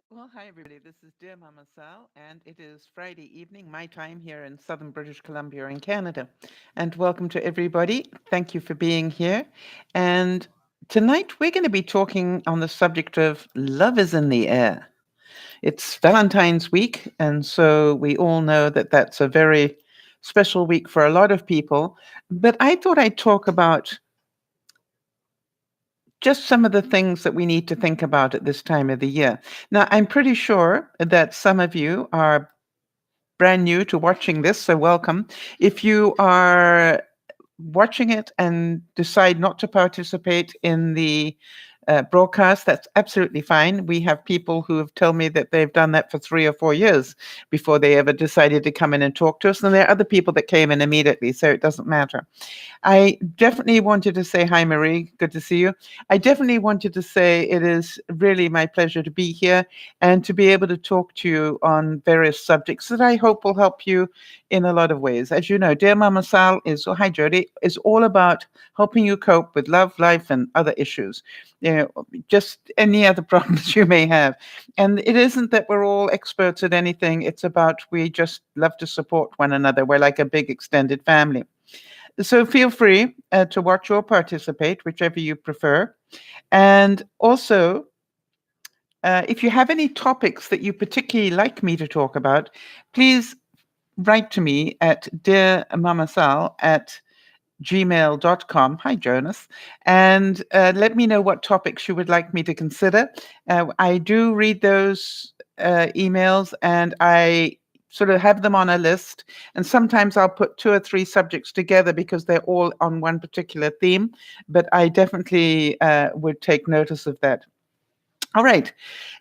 Well, hi everybody. This is Dear Mama Sal, and it is Friday evening, my time here in southern British Columbia in Canada. And welcome to everybody. Thank you for being here. And tonight we're going to be talking on the subject of love is in the air. It's Valentine's week, and so we all know that that's a very special week for a lot of people. But I thought I'd talk about just some of the things that we need to think about at this time of the year. Now, I'm pretty sure that some of you are brand new to watching this, so welcome. If you are watching it and decide not to participate in the broadcast, that's absolutely fine. We have people who have told me that they've done that for 3 or 4 years before they ever decided to come in and talk to us. And there are other people that came in immediately, so it doesn't matter. I definitely wanted to say hi, Marie. Good to see you. I definitely wanted to say it is really my pleasure to be here and to be able to talk to you on various subjects that I hope will help you in a lot of ways. As you know, Dear Mama Sal is, oh, hi, Jody, is all about helping you cope with love, life, and other issues. You know, just any other problems you may have. And it isn't that we're all experts at anything. It's about we just love to support one another. We're like a big extended family. So feel free to watch or participate, whichever you prefer. And also, if you have any topics that you particularly like me to talk about, please write to me at dearmamasal@gmail.com. Hi, Jonas. And let me know what topics you would like me to consider. I do read those emails and I sort of have them on a list. And sometimes I'll put 2 or 3 subjects together because they're all on one particular theme. But I definitely would take notice of that. All right.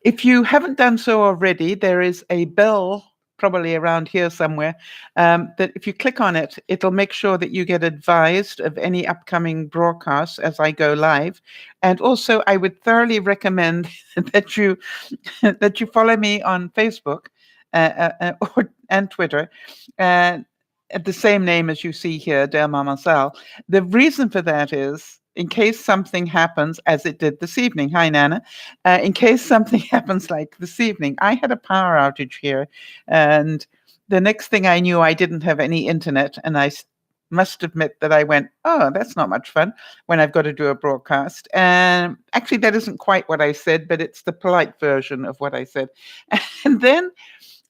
If you haven't done so already, there is a bell probably around here somewhere that if you click on it, it'll make sure that you get advised of any upcoming broadcasts as I go live. And also, I would thoroughly recommend that you that you follow me on Facebook and Twitter. Uh, at the same name as you see here, Dear Mama Sal. The reason for that is in case something happens, as it did this evening. Hi, Nana. In case something happens like this evening, I had a power outage here, and the next thing I knew, I didn't have any internet, and must admit that I went, oh, that's not much fun when I've got to do a broadcast. And actually, that isn't quite what I said, but it's the polite version of what I said. And then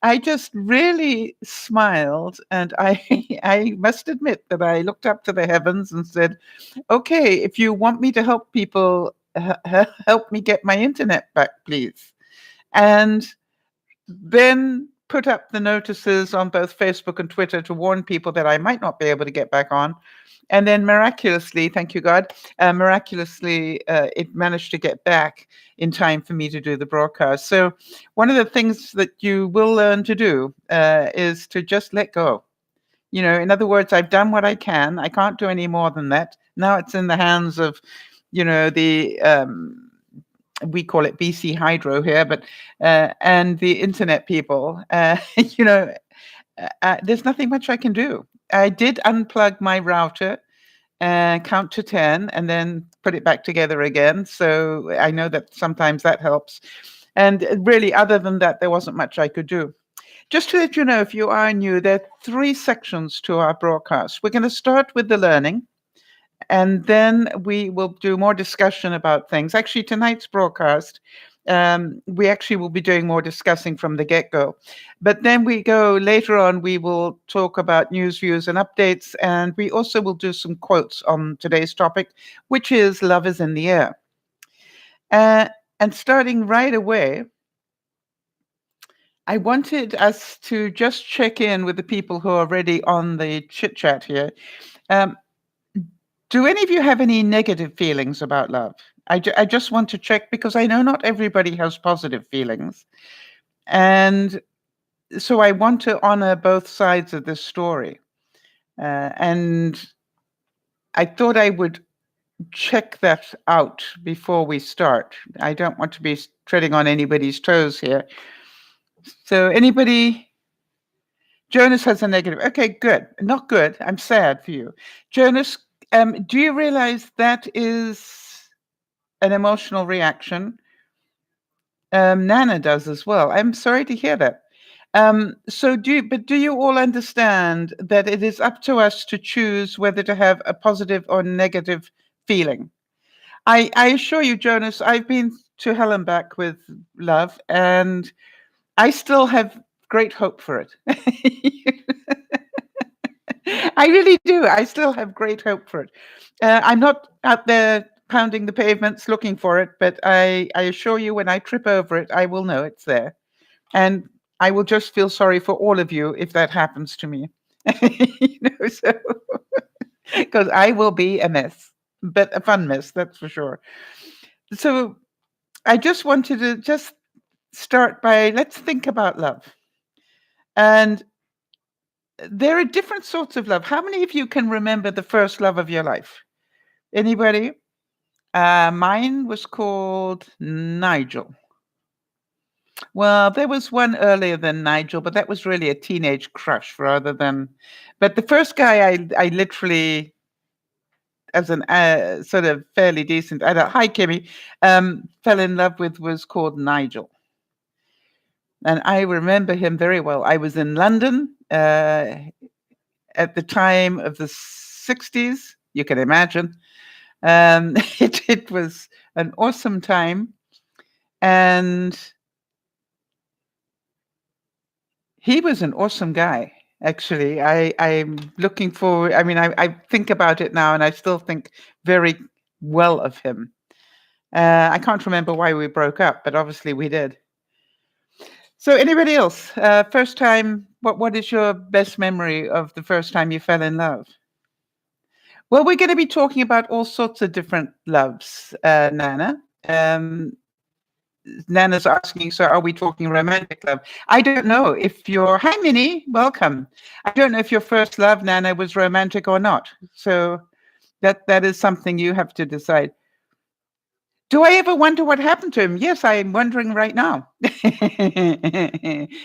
I just really smiled, and I I must admit that I looked up to the heavens and said, "Okay, if you want me to help people, help me get my internet back, please." And then put up the notices on both Facebook and Twitter to warn people that I might not be able to get back on. And then miraculously, thank you God, miraculously, it managed to get back in time for me to do the broadcast. So one of the things that you will learn to do is to just let go. You know, in other words, I've done what I can. I can't do any more than that. Now it's in the hands of, the we call it BC Hydro here, but and the internet people. There's nothing much I can do. I did unplug my router and count to 10 and then put it back together again. So I know that sometimes that helps. And really, other than that, there wasn't much I could do. Just to let you know, if you are new, there are 3 sections to our broadcast. We're going to start with the learning, and then we will do more discussion about things. Actually, tonight's broadcast, we actually will be doing more discussing from the get-go. But then we go later on, we will talk about news, views, and updates, and we also will do some quotes on today's topic, which is love is in the air. Uh, and starting right away, I wanted us to just check in with the people who are already on the chit chat here. Um, do any of you have any negative feelings about love? I just want to check because I know not everybody has positive feelings. And so I want to honor both sides of this story. And I thought I would check that out before we start. I don't want to be treading on anybody's toes here. So anybody? Jonas has a negative. Okay, good. Not good. I'm sad for you. Jonas, do you realize that is an emotional reaction? Nana does as well. I'm sorry to hear that. Do you all understand that it is up to us to choose whether to have a positive or negative feeling? I assure you, Jonas, I've been to hell and back with love, and I still have great hope for it. I really do. I still have great hope for it. I'm not out there pounding the pavements looking for it, but I assure you, when I trip over it, I will know it's there. And I will just feel sorry for all of you if that happens to me. So because I will be a mess, but a fun mess, that's for sure. So I just wanted to just start by let's think about love. And there are different sorts of love. How many of you can remember the first love of your life? Anybody? Mine was called Nigel. Well, there was one earlier than Nigel, but that was really a teenage crush rather than. But the first guy I literally, as an sort of fairly decent adult, hi Kimmy, fell in love with was called Nigel. And I remember him very well. I was in London at the time of the 60s, you can imagine. It was an awesome time. And he was an awesome guy, actually. I'm looking forward. I mean, I think about it now and I still think very well of him. I can't remember why we broke up, but obviously we did. So anybody else? First time, what is your best memory of the first time you fell in love? Well, we're going to be talking about all sorts of different loves, Nana. Nana's asking, so are we talking romantic love? I don't know if your, hi Minnie, welcome. I don't know if your first love, Nana, was romantic or not. So that is something you have to decide. Do I ever wonder what happened to him? Yes, I'm wondering right now.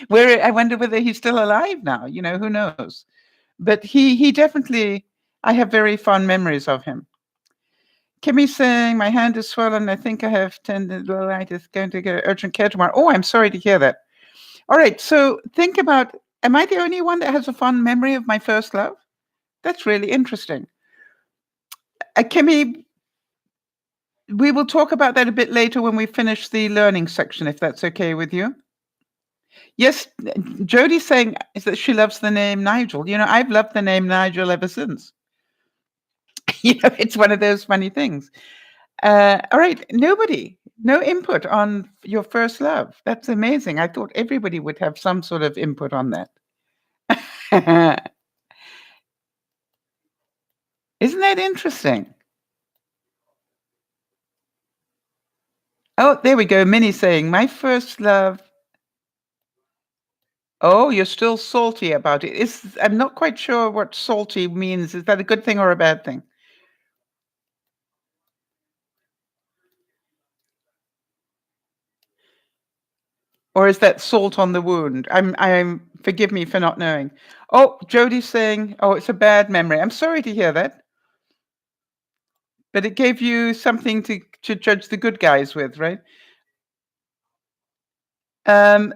Where I wonder whether he's still alive now. Who knows? But he definitely, I have very fond memories of him. Kimmy's saying, my hand is swollen. I think I have tendinitis. Going to get urgent care tomorrow. Oh, I'm sorry to hear that. All right. So think about, am I the only one that has a fond memory of my first love? That's really interesting. Kimmy, we will talk about that a bit later when we finish the learning section, if that's okay with you. Yes, Jodie's saying is that she loves the name Nigel. I've loved the name Nigel ever since. It's one of those funny things. All right, no input on your first love. That's amazing. I thought everybody would have some sort of input on that. Isn't that interesting? Oh, there we go. Minnie saying, my first love. Oh, you're still salty about it. I'm not quite sure what salty means. Is that a good thing or a bad thing? Or is that salt on the wound? I'm forgive me for not knowing. Oh, Jodie's saying, oh, it's a bad memory. I'm sorry to hear that. But it gave you something to judge the good guys with, right? Um,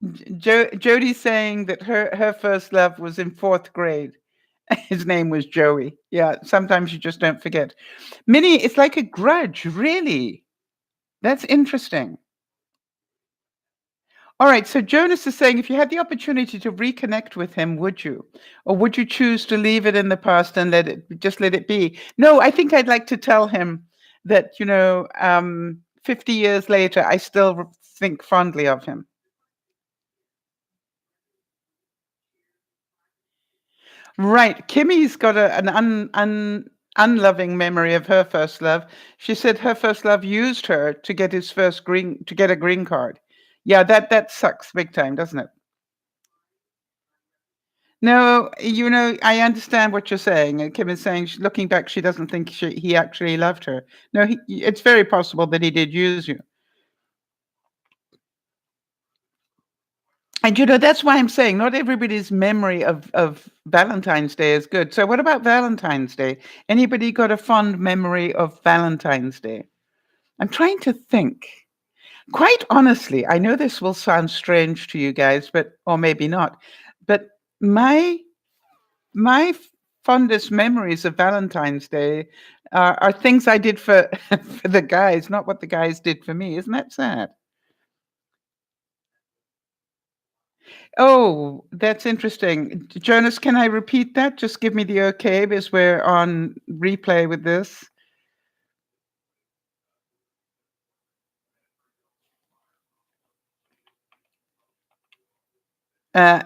Jodie's saying that her first love was in 4th grade. His name was Joey. Yeah, sometimes you just don't forget. Minnie, it's like a grudge, really. That's interesting. All right, so Jonas is saying, if you had the opportunity to reconnect with him, would you? Or would you choose to leave it in the past and let it be? No, I think I'd like to tell him that, 50 years later, I still think fondly of him. Right. Kimmy's got an unloving memory of her first love. She said her first love used her to get a green card. Yeah, that sucks big time, doesn't it? No, I understand what you're saying. Kim is saying, looking back, she doesn't think he actually loved her. No, it's very possible that he did use you. And that's why I'm saying not everybody's memory of Valentine's Day is good. So what about Valentine's Day? Anybody got a fond memory of Valentine's Day? I'm trying to think. Quite honestly, I know this will sound strange to you guys, but or maybe not, but my my fondest memories of Valentine's Day are things I did for for the guys, not what the guys did for me. Isn't that sad? Oh, that's interesting. Jonas, can I repeat that? Just give me the okay because we're on replay with this. Uh,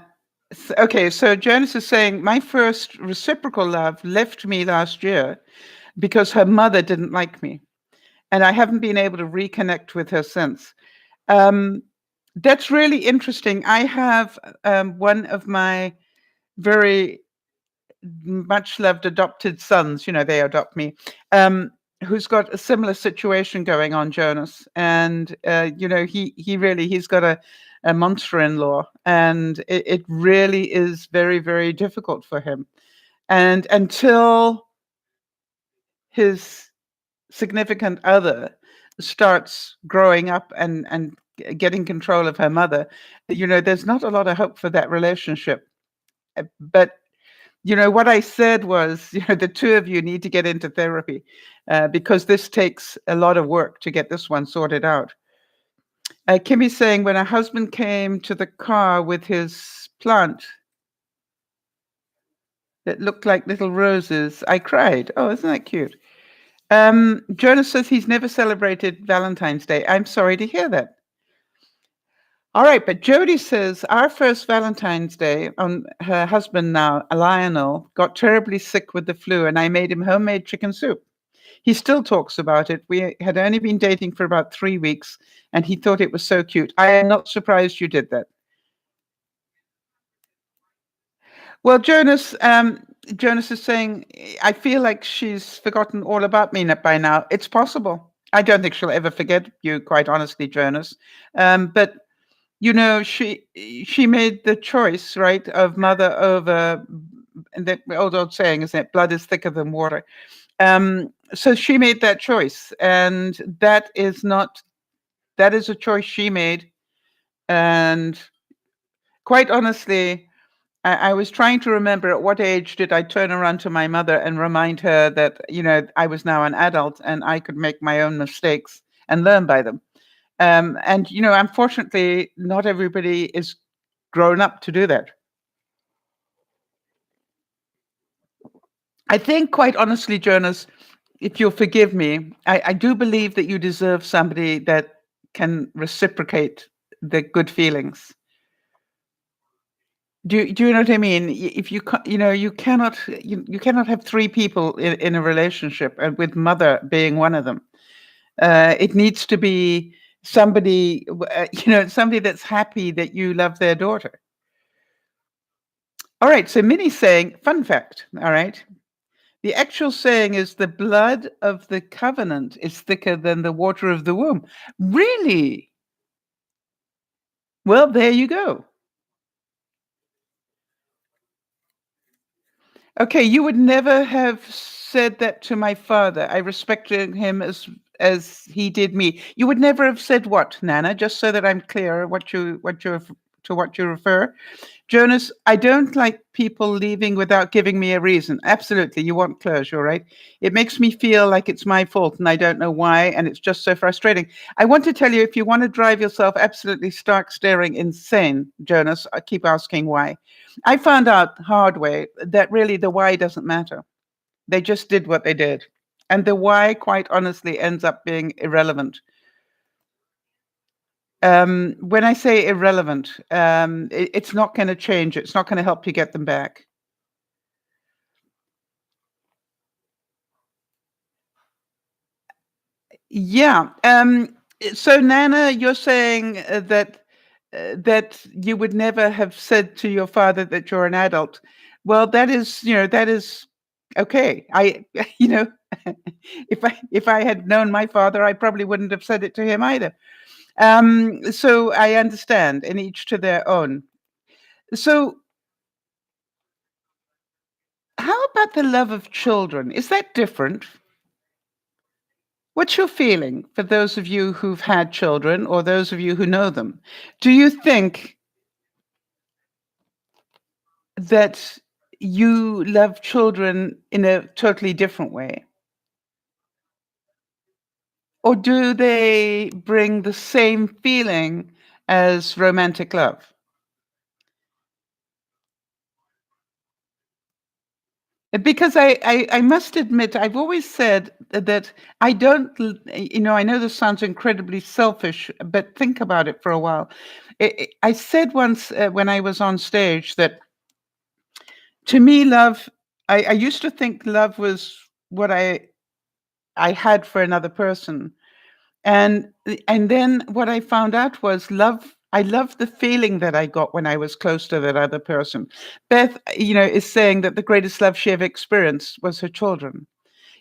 okay, so Jonas is saying my first reciprocal love left me last year because her mother didn't like me, and I haven't been able to reconnect with her since. Um, that's really interesting. I have one of my very much loved adopted sons, they adopt me, who's got a similar situation going on, Jonas. And he's got a monster in law, and it really is very, very difficult for him. And until his significant other starts growing up and getting control of her mother, there's not a lot of hope for that relationship. But what I said was, the two of you need to get into therapy because this takes a lot of work to get this one sorted out. Kimmy's saying when her husband came to the car with his plant that looked like little roses, I cried. Oh, isn't that cute? Jonas says he's never celebrated Valentine's Day. I'm sorry to hear that. All right, but Jody says our first Valentine's Day, on her husband now, Lionel, got terribly sick with the flu, and I made him homemade chicken soup. He still talks about it. We had only been dating for about 3 weeks, and he thought it was so cute. I am not surprised you did that. Well, Jonas is saying, I feel like she's forgotten all about me by now. It's possible. I don't think she'll ever forget you, quite honestly, Jonas. But she made the choice, right, of mother over, and the old saying, isn't it? Blood is thicker than water. So she made that choice, and that is a choice she made. And quite honestly, I was trying to remember at what age did I turn around to my mother and remind her that, I was now an adult and I could make my own mistakes and learn by them. And unfortunately, not everybody is grown up to do that. I think, quite honestly, Jonas, if you'll forgive me, I do believe that you deserve somebody that can reciprocate the good feelings. Do you know what I mean? If you cannot have three people in a relationship, and with mother being one of them. It needs to be somebody, somebody that's happy that you love their daughter. All right. So Minnie's saying, fun fact. All right. The actual saying is the blood of the covenant is thicker than the water of the womb. Really? Well, there you go. Okay, you would never have said that to my father. I respected him as he did me. You would never have said what, Nana? Just so that I'm clear what you refer. Jonas, I don't like people leaving without giving me a reason. Absolutely, you want closure, right? It makes me feel like it's my fault and I don't know why, and it's just so frustrating. I want to tell you, if you want to drive yourself absolutely stark staring insane, Jonas, I keep asking why. I found out hard way that really the why doesn't matter. They just did what they did. And the why, quite honestly, ends up being irrelevant. When I say irrelevant, it's not going to change. It's not going to help you get them back. Yeah. So Nana, you're saying that you would never have said to your father that you're an adult. Well, that is okay. You know, if I had known my father, I probably wouldn't have said it to him either. So I understand, and each to their own. So how about the love of children? Is that different? What's your feeling for those of you who've had children or those of you who know them? Do you think that you love children in a totally different way? Or do they bring the same feeling as romantic love? Because I must admit, I've always said that I don't, I know this sounds incredibly selfish, but think about it for a while. I said once when I was on stage that to me, love, I used to think love was what I had for another person. And then what I found out was love. I love the feeling that I got when I was close to that other person. Beth, is saying that the greatest love she ever experienced was her children.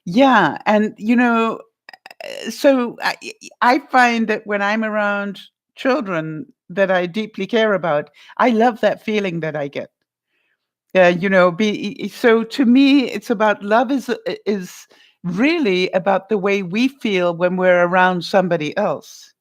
Yeah, and so I find that when I'm around children that I deeply care about, I love that feeling that I get. So to me, it's about love is really about the way we feel when we're around somebody else.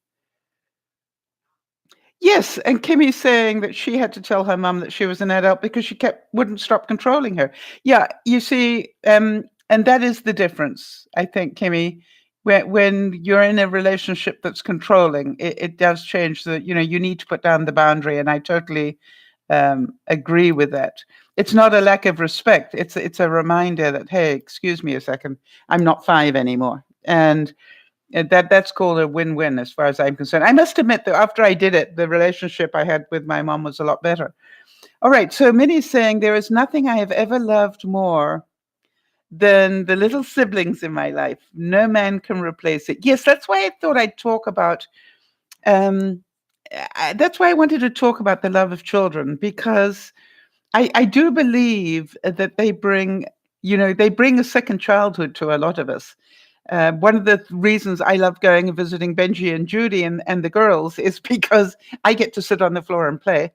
Yes, and Kimmy's saying that she had to tell her mum that she was an adult because she wouldn't stop controlling her. Yeah, you see, and that is the difference, I think, Kimmy. When you're in a relationship that's controlling, it does change you need to put down the boundary, and I totally agree with that. It's not a lack of respect. It's a reminder that, hey, excuse me a second, I'm not 5 anymore. And that's called a win-win as far as I'm concerned. I must admit that after I did it, the relationship I had with my mom was a lot better. All right, so Minnie's saying there is nothing I have ever loved more than the little siblings in my life. No man can replace it. Yes, that's why I thought I'd talk about. Um, that's why I wanted to talk about the love of children, because I do believe that they bring a second childhood to a lot of us. One of the reasons I love going and visiting Benji and Judy and the girls is because I get to sit on the floor and play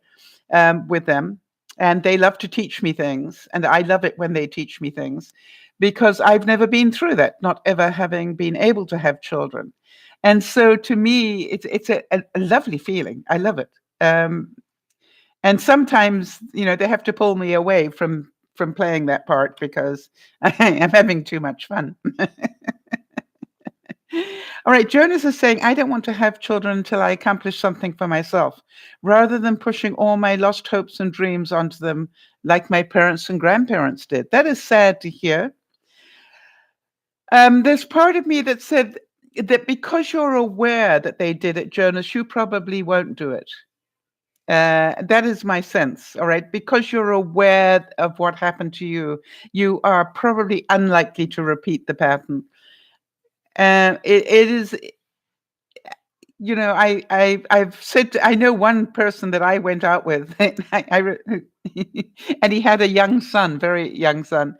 with them. And they love to teach me things. And I love it when they teach me things because I've never been through that, not ever having been able to have children. And so to me, it's a lovely feeling. I love it. And sometimes, they have to pull me away from playing that part because I am having too much fun. All right, Jonas is saying, I don't want to have children until I accomplish something for myself, rather than pushing all my lost hopes and dreams onto them like my parents and grandparents did. That is sad to hear. There's part of me that said that because you're aware that they did it, Jonas, you probably won't do it. That is my sense, all right? Because you're aware of what happened to you, you are probably unlikely to repeat the pattern. It is, I've said I know one person that I went out with, and he had a young son, very young son,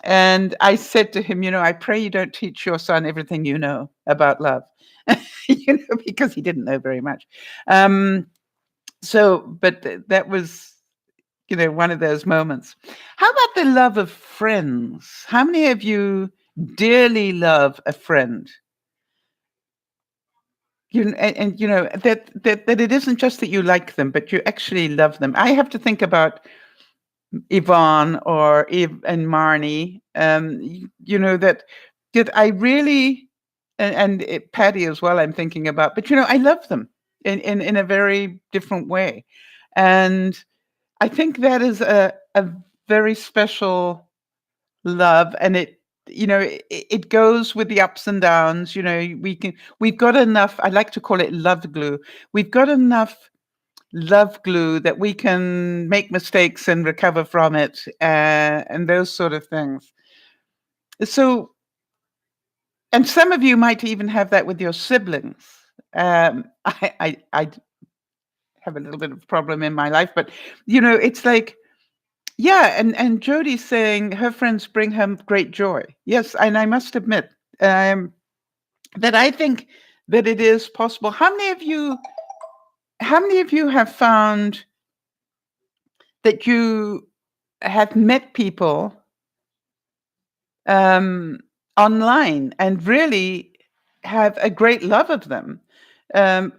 and I said to him, I pray you don't teach your son everything you know about love, because he didn't know very much. But that was, one of those moments. How about the love of friends? How many of you dearly love a friend? That it isn't just that you like them, but you actually love them. I have to think about Yvonne or Eve and Marnie. That I really, and Patty as well. I'm thinking about, but I love them in a very different way, and I think that is a very special love, and it goes with the ups and downs. We've got enough. I like to call it love glue. We've got enough love glue that we can make mistakes and recover from it, and those sort of things. So, and some of you might even have that with your siblings. I have a little bit of a problem in my life, but it's like, yeah, and Jodie's saying her friends bring her great joy. Yes, and I must admit that I think that it is possible. How many of you have found that you have met people online and really have a great love of them,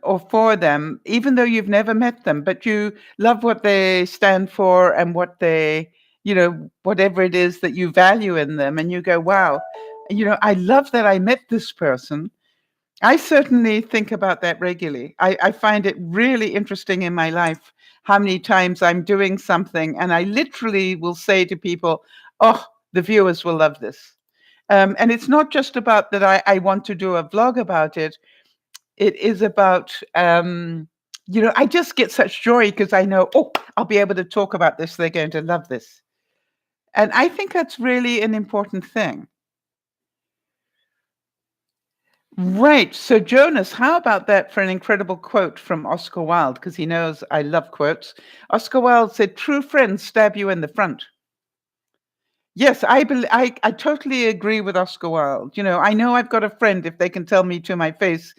or for them, even though you've never met them, but you love what they stand for and what they, whatever it is that you value in them. And you go, wow, I love that I met this person. I certainly think about that regularly. I find it really interesting in my life how many times I'm doing something and I literally will say to people, oh, the viewers will love this. And it's not just about that I want to do a vlog about it. It is about, I just get such joy because I know, oh, I'll be able to talk about this. They're going to love this. And I think that's really an important thing. Right. So, Jonas, how about that for an incredible quote from Oscar Wilde? Because he knows I love quotes. Oscar Wilde said, "True friends stab you in the front." Yes, I totally agree with Oscar Wilde. I know I've got a friend if they can tell me to my face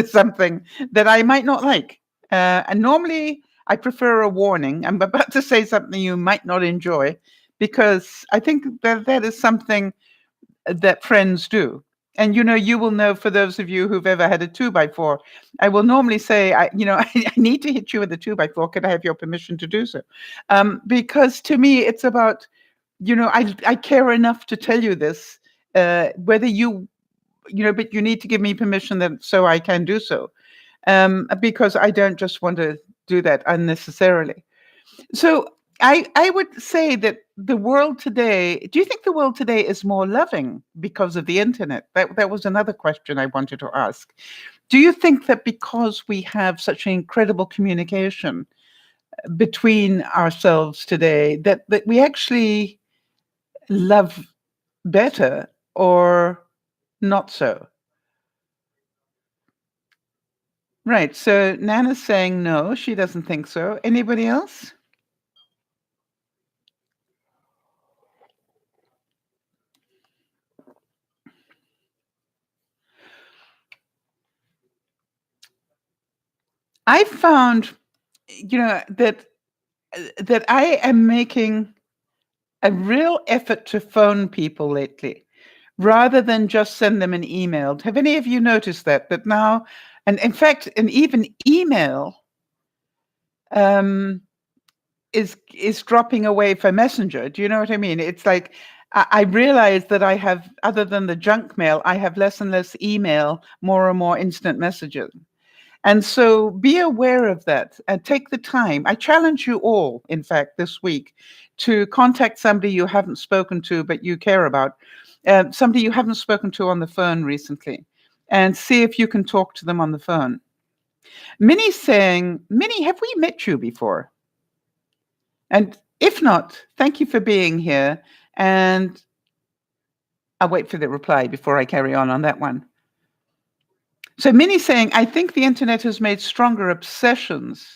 something that I might not like. And normally I prefer a warning. I'm about to say something you might not enjoy because I think that is something that friends do. And you will know, for those of you who've ever had a 2x4, I will normally say, I need to hit you with a 2x4. Could I have your permission to do so? Because to me, it's about, I care enough to tell you this, whether but you need to give me permission so I can do so, because I don't just want to do that unnecessarily. So I would say that the world today, do you think the world today is more loving because of the internet? That was another question I wanted to ask. Do you think that because we have such an incredible communication between ourselves today, that we actually love better or not so? Right. So Nana's saying no, she doesn't think so. Anybody else? I found, that I am making a real effort to phone people lately rather than just send them an email. Have any of you noticed that now, and in fact, and even email um, is dropping away for Messenger. Do you know what I mean? It's like I realize that I have, other than the junk mail, I have less and less email, more and more instant messages. And so be aware of that and take the time. I challenge you all, in fact, this week to contact somebody you haven't spoken to but you care about, somebody you haven't spoken to on the phone recently, and see if you can talk to them on the phone. Minnie's saying, Minnie, have we met you before? And if not, thank you for being here. And I'll wait for the reply before I carry on that one. So Minnie's saying, I think the internet has made stronger obsessions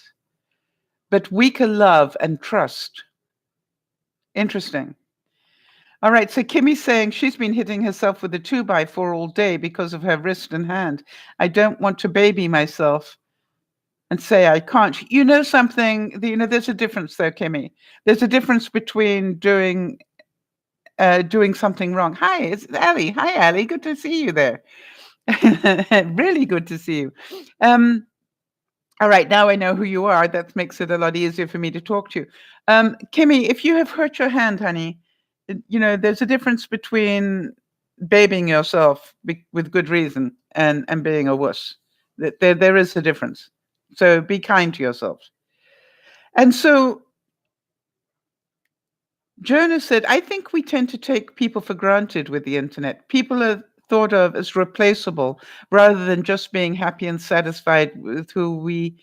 but weaker love and trust. Interesting. All right, so Kimmy's saying she's been hitting herself with a 2x4 all day because of her wrist and hand. I don't want to baby myself and say I can't. You know something, there's a difference there, Kimmy. There's a difference between doing something wrong. Hi, it's Ali. Hi, Ali. Good to see you there. Really good to see you. All right, now I know who you are. That makes it a lot easier for me to talk to you. Kimmy, if you have hurt your hand, honey, there's a difference between babying yourself with good reason and being a wuss. There is a difference. So be kind to yourself. And so Jonah said, I think we tend to take people for granted with the internet. People are thought of as replaceable rather than just being happy and satisfied with who we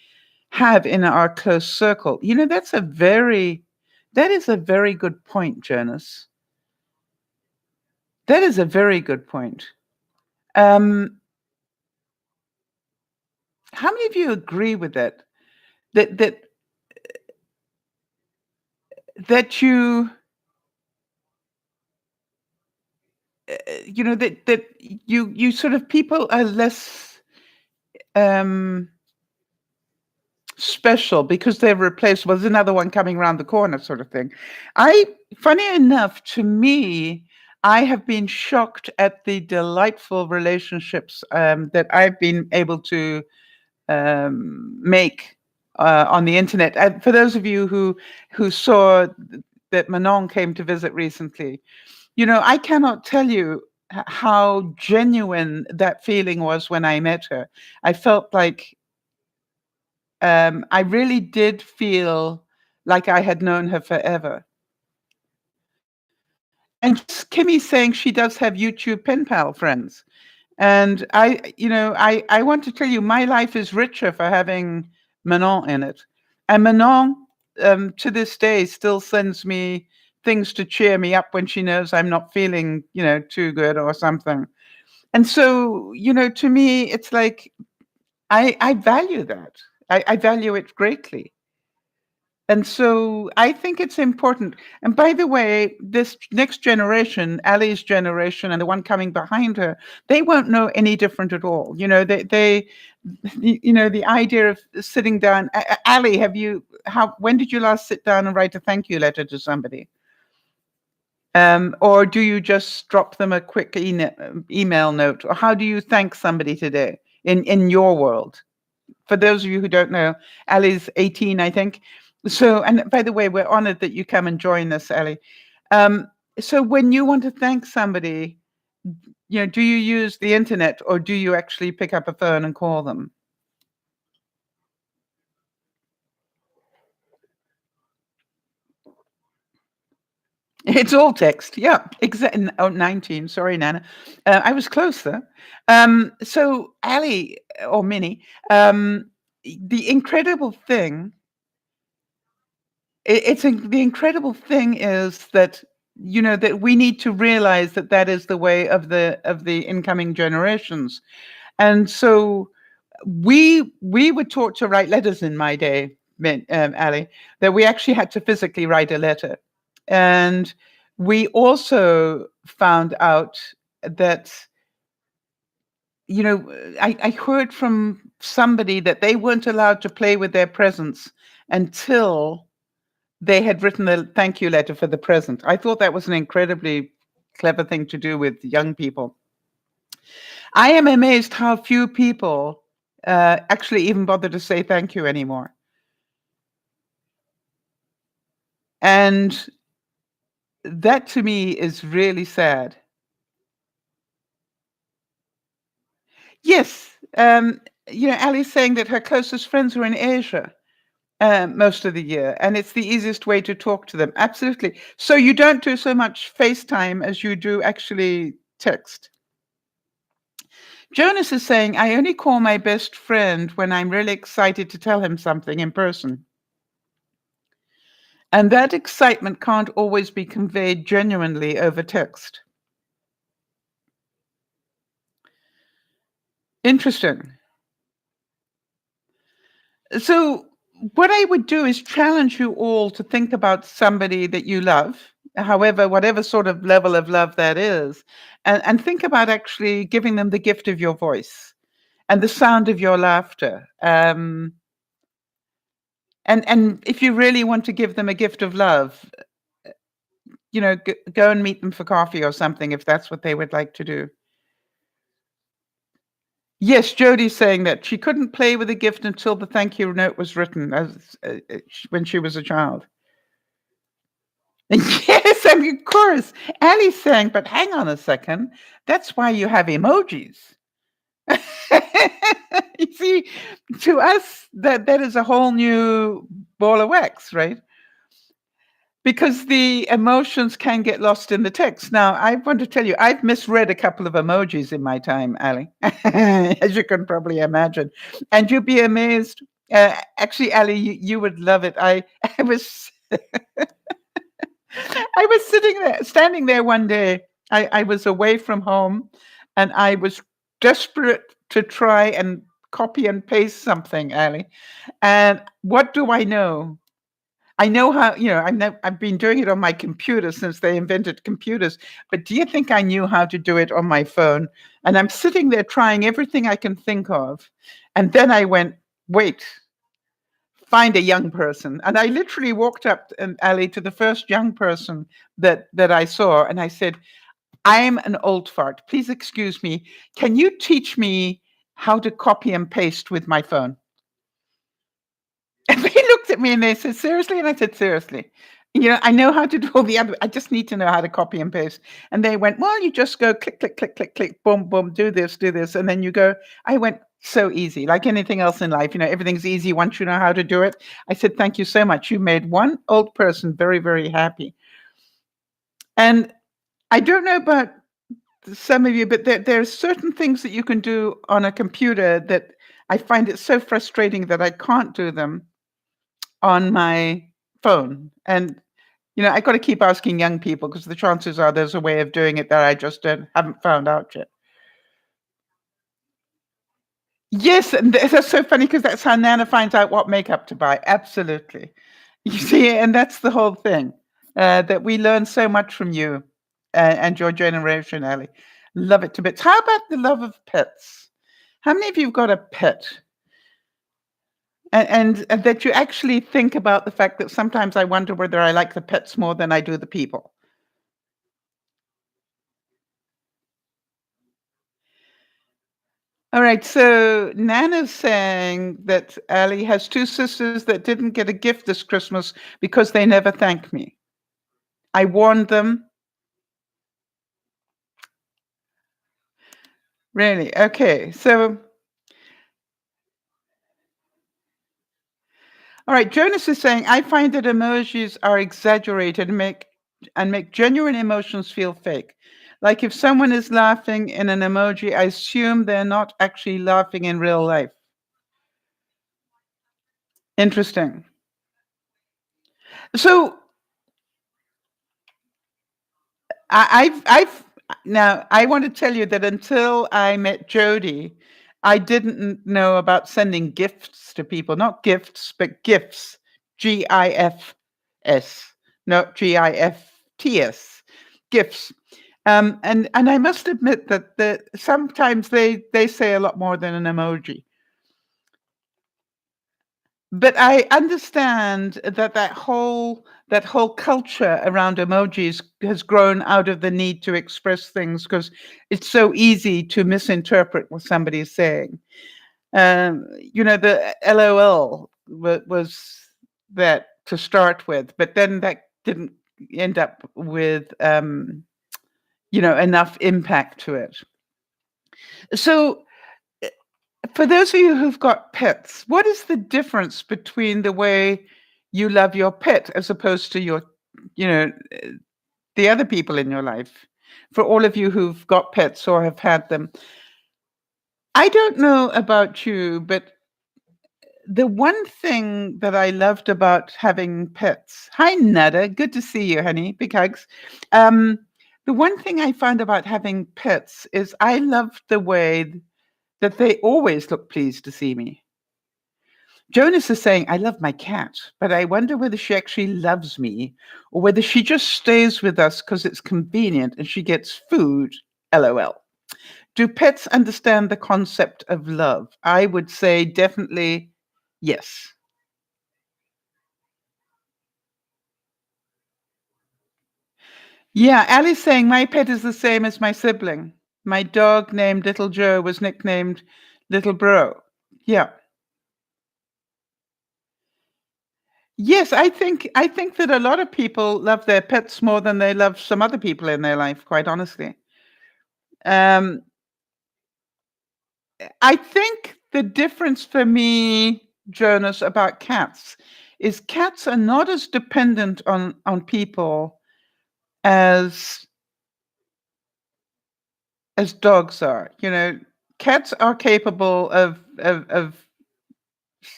have in our close circle. That is a very good point, Jonas. That is a very good point. How many of you agree with that? That you that you sort of, people are less special because they're replaceable. There's another one coming around the corner, sort of thing. Funny enough, to me, I have been shocked at the delightful relationships that I've been able to make on the internet. For those of you who saw that Manon came to visit recently, I cannot tell you how genuine that feeling was when I met her. I felt like I really did feel like I had known her forever. And Kimmy's saying she does have YouTube pen pal friends. And I want to tell you, my life is richer for having Manon in it. And Manon, to this day, still sends me things to cheer me up when she knows I'm not feeling, too good or something. And so, to me, it's like I value that. I value it greatly. And so I think it's important. And by the way, this next generation, Ali's generation, and the one coming behind her, they won't know any different at all. The idea of sitting down. Ali, when did you last sit down and write a thank you letter to somebody? Or do you just drop them a quick email note? Or how do you thank somebody today in your world? For those of you who don't know, Ali's 18, I think. So, and by the way, we're honored that you come and join us, Ali. So when you want to thank somebody, do you use the internet or do you actually pick up a phone and call them? It's all text. Yeah, exactly. Oh, 19. Sorry, Nana. I was closer. So Ali or Minnie, the incredible thing the incredible thing is that that we need to realize that that is the way of the incoming generations. And so we were taught to write letters in my day, Ali, that we actually had to physically write a letter. And we also found out that I heard from somebody that they weren't allowed to play with their presents until they had written a thank you letter for the present. I thought that was an incredibly clever thing to do with young people. I am amazed how few people actually even bother to say thank you anymore. And that to me is really sad. Yes, Ali's saying that her closest friends are in Asia. Most of the year, and it's the easiest way to talk to them. Absolutely. So you don't do so much FaceTime as you do actually text. Jonas is saying, I only call my best friend when I'm really excited to tell him something in person. And that excitement can't always be conveyed genuinely over text. Interesting. So what I would do is challenge you all to think about somebody that you love, however, whatever sort of level of love that is, and think about actually giving them the gift of your voice and the sound of your laughter. And if you really want to give them a gift of love, go and meet them for coffee or something if that's what they would like to do. Yes, Jodie's saying that she couldn't play with a gift until the thank you note was written when she was a child. Yes, and of course. Ali's saying, but hang on a second. That's why you have emojis. You see, to us, that is a whole new ball of wax, right? Because the emotions can get lost in the text. Now, I want to tell you, I've misread a couple of emojis in my time, Ali, as you can probably imagine. And you'd be amazed. Actually, Ali, you would love it. I was I was standing there one day. I was away from home and I was desperate to try and copy and paste something, Ali. And what do I know? I know how, I've been doing it on my computer since they invented computers. But do you think I knew how to do it on my phone? And I'm sitting there trying everything I can think of. And then I went, wait, find a young person. And I literally walked up, Ali, to the first young person that I saw. And I said, I'm an old fart. Please excuse me. Can you teach me how to copy and paste with my phone? And they looked at me and they said, "Seriously?" And I said, "Seriously. I know how to do all the other I just need to know how to copy and paste." And they went, "Well, you just go click, click, click, click, click, boom, boom, do this, and then you go." I went, "So easy, like anything else in life, everything's easy once you know how to do it." I said, "Thank you so much. You made one old person very, very happy." And I don't know about some of you, but there are certain things that you can do on a computer that I find it so frustrating that I can't do them on my phone. And I got to keep asking young people because the chances are there's a way of doing it that I just haven't found out yet. Yes, and that's so funny because that's how Nana finds out what makeup to buy. Absolutely. You see, and that's the whole thing, that we learn so much from you and your generation, Ellie. Love it to bits. How about the love of pets? How many of you have got a pet? And that you actually think about the fact that sometimes I wonder whether I like the pets more than I do the people. All right, so Nana's saying that Ali has two sisters that didn't get a gift this Christmas because they never thanked me. I warned them. Really? Okay. So, all right, Jonas is saying, I find that emojis are exaggerated and make genuine emotions feel fake. Like if someone is laughing in an emoji, I assume they're not actually laughing in real life. Interesting. So I've now I want to tell you that until I met Jody, I didn't know about sending gifts to people, not gifts, but gifts, GIFs, not GIFTS, gifts. And I must admit that sometimes they say a lot more than an emoji. But I understand that that whole culture around emojis has grown out of the need to express things because it's so easy to misinterpret what somebody is saying. The LOL was that to start with, but then that didn't end up with enough impact to it. So for those of you who've got pets, what is the difference between the way you love your pet as opposed to you know, the other people in your life? For all of you who've got pets or have had them, I don't know about you, but the one thing that I loved about having pets. Hi, Nada. Good to see you, honey. Big hugs. Um, the one thing I found about having pets is I loved the way that they always look pleased to see me. Jonas is saying, I love my cat, but I wonder whether she actually loves me or whether she just stays with us because it's convenient and she gets food. LOL. Do pets understand the concept of love? I would say definitely yes. Yeah, Ali's saying my pet is the same as my sibling. My dog named Little Joe was nicknamed Little Bro. Yeah. Yes, I think that a lot of people love their pets more than they love some other people in their life, quite honestly. Um, I think the difference for me, Jonas, about cats is cats are not as dependent on people as dogs are. Cats are capable of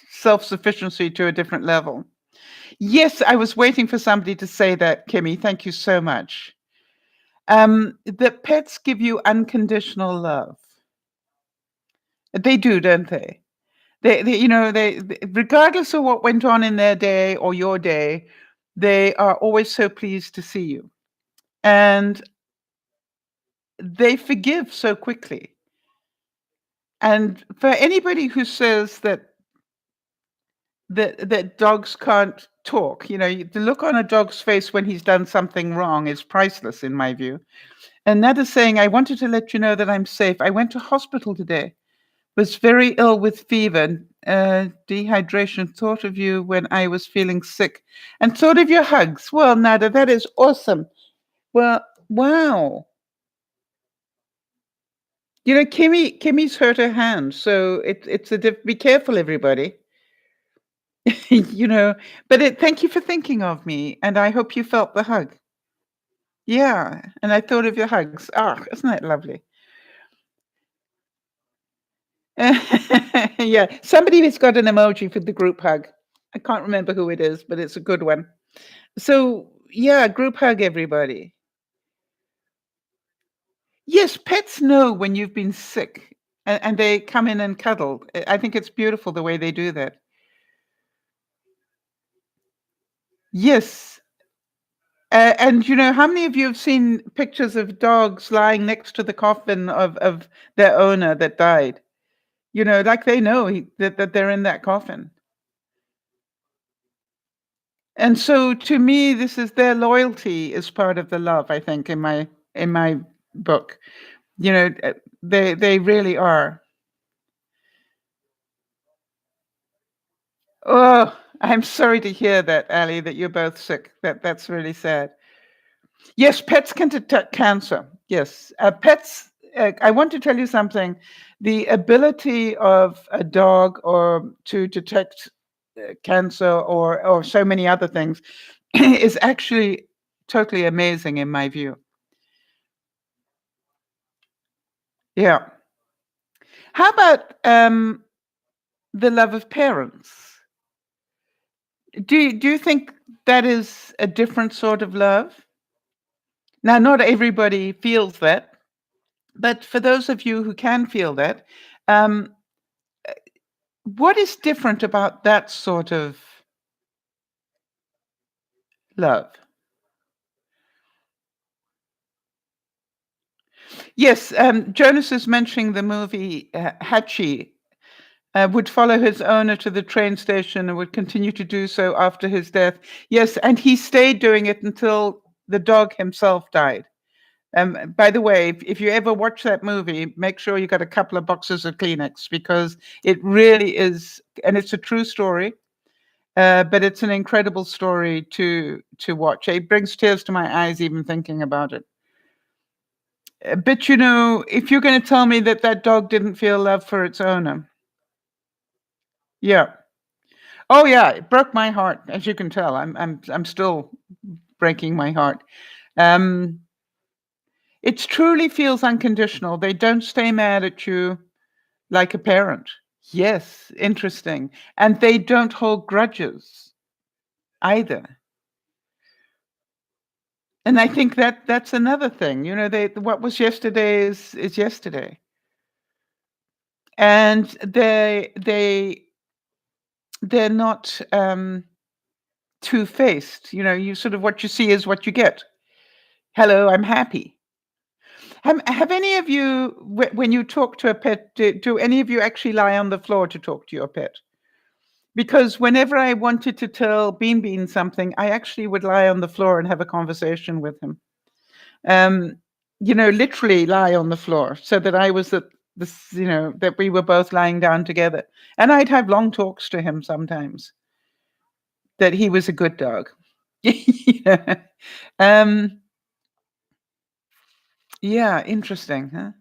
self-sufficiency to a different level. Yes, I was waiting for somebody to say that, Kimmy. Thank you so much. That pets give you unconditional love. They do, don't they? Regardless of what went on in their day or your day, they are always so pleased to see you. And they forgive so quickly. And for anybody who says that dogs can't talk, the look on a dog's face when he's done something wrong is priceless in my view. Another saying, I wanted to let you know that I'm safe. I went to hospital today. Was very ill with fever and dehydration. Thought of you when I was feeling sick and thought of your hugs. Well, Nada, that is awesome. Well, wow. Kimmy's hurt her hand, so it's be careful, everybody. you know, but thank you for thinking of me, and I hope you felt the hug. Yeah, and I thought of your hugs. Ah, isn't that lovely? Yeah, somebody has got an emoji for the group hug. I can't remember who it is, but it's a good one. So, yeah, group hug, everybody. Yes, pets know when you've been sick and they come in and cuddle. I think it's beautiful the way they do that. Yes. And how many of you have seen pictures of dogs lying next to the coffin of their owner that died? Like they know that they're in that coffin. And so to me, this is their loyalty is part of the love, I think, in my book. They really are. Oh, I'm sorry to hear that, Ali, that you're both sick. That's really sad. Yes, pets can detect cancer. Yes, pets. I want to tell you something. The ability of a dog or to detect cancer or so many other things is actually totally amazing in my view. Yeah. How about the love of parents? Do you think that is a different sort of love? Now, not everybody feels that, but for those of you who can feel that, um, what is different about that sort of love? Yes, Jonas is mentioning the movie Hachi. Would follow his owner to the train station and would continue to do so after his death. Yes, and he stayed doing it until the dog himself died. By the way, if you ever watch that movie, make sure you got a couple of boxes of Kleenex because it really is, and it's a true story. But it's an incredible story to watch. It brings tears to my eyes even thinking about it. But if you're going to tell me that that dog didn't feel love for its owner, yeah, oh yeah, it broke my heart. As you can tell, I'm still breaking my heart. Um, it truly feels unconditional. They don't stay mad at you like a parent. Yes, interesting. And they don't hold grudges either. And I think that's another thing. They what was yesterday is yesterday. And they're not two-faced. You sort of what you see is what you get. Hello, I'm happy. Have any of you, when you talk to a pet, do any of you actually lie on the floor to talk to your pet? Because whenever I wanted to tell Bean Bean something, I actually would lie on the floor and have a conversation with him. Um, literally lie on the floor so that I was at this, that we were both lying down together. And I'd have long talks to him sometimes that he was a good dog. Yeah. Um, yeah, interesting, huh?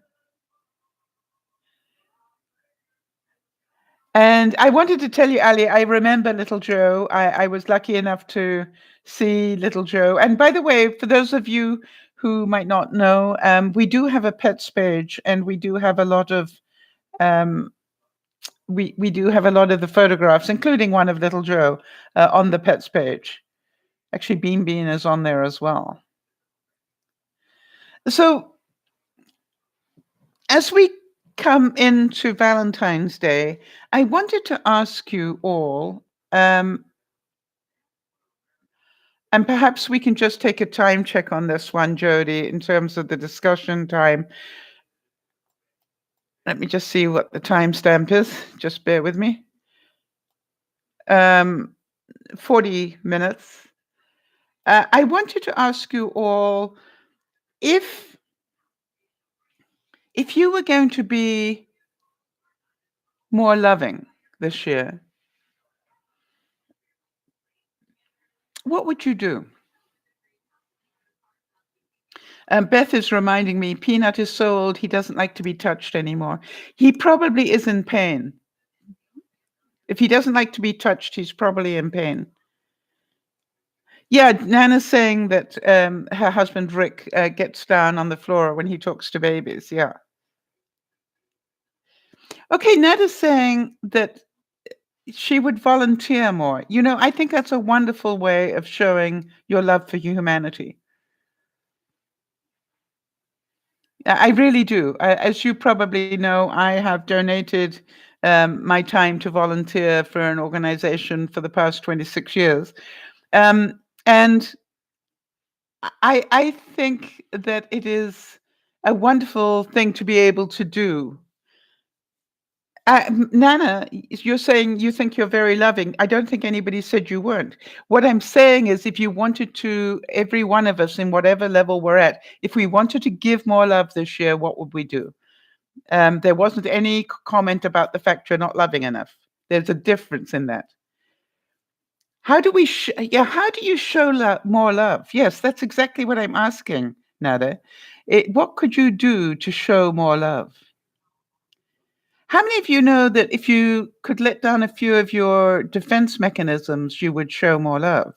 And I wanted to tell you, Ali, I remember Little Joe. I was lucky enough to see Little Joe. And by the way, for those of you who might not know, we do have a pets page, and we do have a lot of um, we do have a lot of the photographs, including one of Little Joe, on the pets page. Actually, Bean Bean is on there as well. So as we come into Valentine's Day, I wanted to ask you all. And perhaps we can just take a time check on this one, Jody, in terms of the discussion time. Let me just see what the timestamp is. Just bear with me. 40 minutes. I wanted to ask you all if If you were going to be more loving this year, what would you do? Beth is reminding me, Peanut is so old, he doesn't like to be touched anymore. He probably is in pain. If he doesn't like to be touched, he's probably in pain. Yeah, Nana's saying that her husband Rick gets down on the floor when he talks to babies. Yeah. Okay, Nana's saying that she would volunteer more. I think that's a wonderful way of showing your love for humanity. I really do. As you probably know, I have donated my time to volunteer for an organization for the past 26 years. Um, and I think that it is a wonderful thing to be able to do. Nana, you're saying you think you're very loving. I don't think anybody said you weren't. What I'm saying is, if you wanted to, every one of us, in whatever level we're at, if we wanted to give more love this year, what would we do? There wasn't any comment about the fact you're not loving enough. There's a difference in that. How do we? Yeah, how do you show more love? Yes, that's exactly what I'm asking, Nada. What could you do to show more love? How many of you know that if you could let down a few of your defense mechanisms, you would show more love?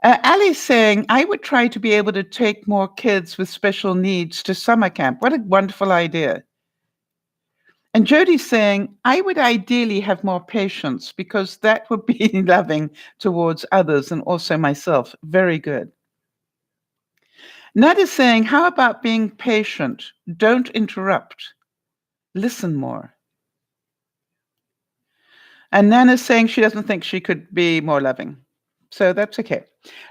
Ali's saying, I would try to be able to take more kids with special needs to summer camp. What a wonderful idea. And Jody's saying, I would ideally have more patience because that would be loving towards others and also myself. Very good. Nat is saying, how about being patient? Don't interrupt. Listen more. And Nana's saying she doesn't think she could be more loving. So that's okay.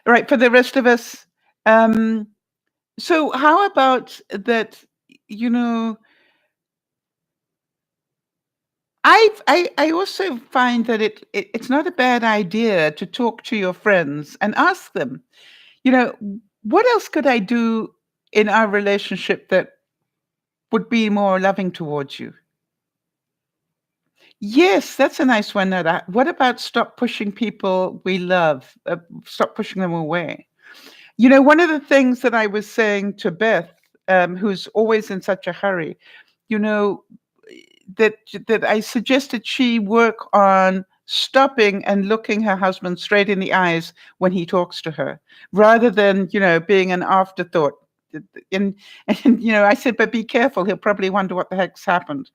All right, for the rest of us, so how about that, you know, I also find that it's not a bad idea to talk to your friends and ask them, you know, what else could I do in our relationship that would be more loving towards you? Yes, that's a nice one, Nada. What about stop pushing people we love? Stop pushing them away. One of the things that I was saying to Beth, who's always in such a hurry, you know, that I suggested she work on stopping and looking her husband straight in the eyes when he talks to her, rather than being an afterthought. And I said, but be careful. He'll probably wonder what the heck's happened.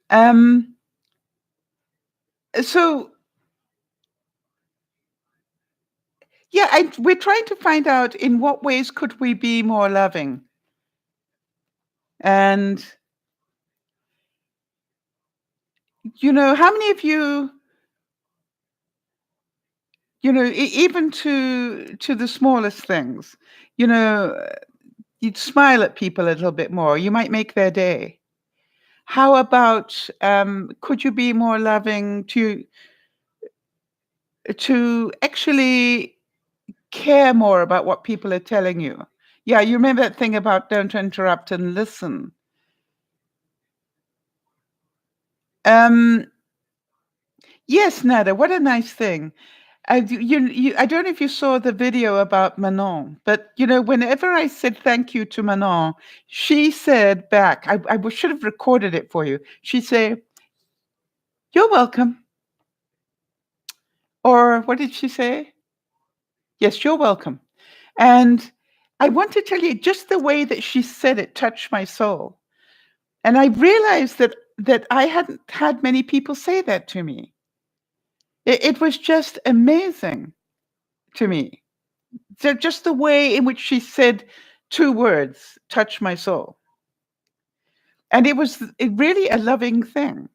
Um. So yeah, we're trying to find out in what ways could we be more loving, and how many of you, even to the smallest things, you know, you'd smile at people a little bit more. You might make their day. How about could you be more loving to actually care more about what people are telling you? Yeah, you remember that thing about don't interrupt and listen. Um, yes, Nada, what a nice thing. I don't know if you saw the video about Manon, but whenever I said thank you to Manon, she said back, I should have recorded it for you. She'd say, "You're welcome." Or what did she say? Yes, you're welcome. And I want to tell you, just the way that she said it touched my soul. And I realized that I hadn't had many people say that to me. It was just amazing to me. So just the way in which she said two words touched my soul. And it was really a loving thing.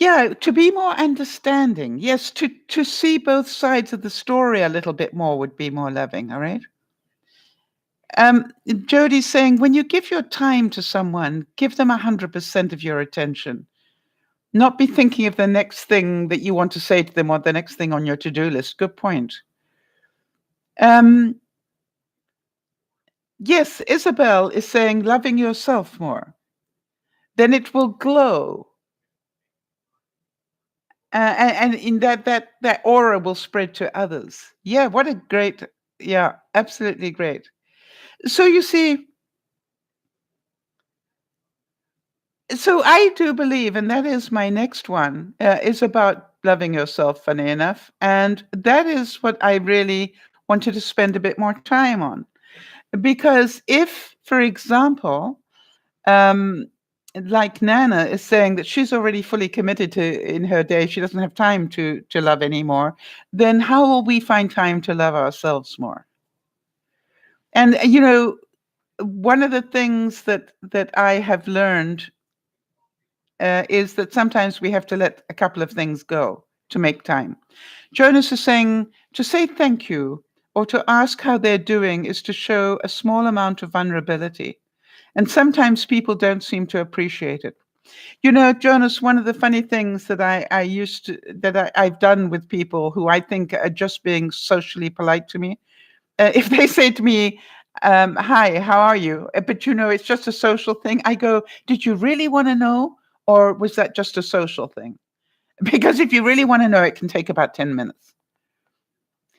Yeah, to be more understanding. Yes, to see both sides of the story a little bit more would be more loving, all right? Jody's saying, when you give your time to someone, give them 100% of your attention. Not be thinking of the next thing that you want to say to them or the next thing on your to-do list. Good point. Um, yes, Isabel is saying loving yourself more. Then it will glow. And in that aura will spread to others. Yeah, what a great, yeah, absolutely great. So you see, so I do believe, and that is my next one, is about loving yourself, funny enough. And that is what I really wanted to spend a bit more time on. Because if, for example, um, like Nana is saying that she's already fully committed to in her day, she doesn't have time to love anymore, then how will we find time to love ourselves more? And one of the things that I have learned is that sometimes we have to let a couple of things go to make time. Jonas is saying to say thank you or to ask how they're doing is to show a small amount of vulnerability. And sometimes people don't seem to appreciate it. Jonas, one of the funny things that I used to, that I've done with people who I think are just being socially polite to me, if they say to me, hi, how are you? But it's just a social thing. I go, did you really want to know? Or was that just a social thing? Because if you really want to know, it can take about 10 minutes.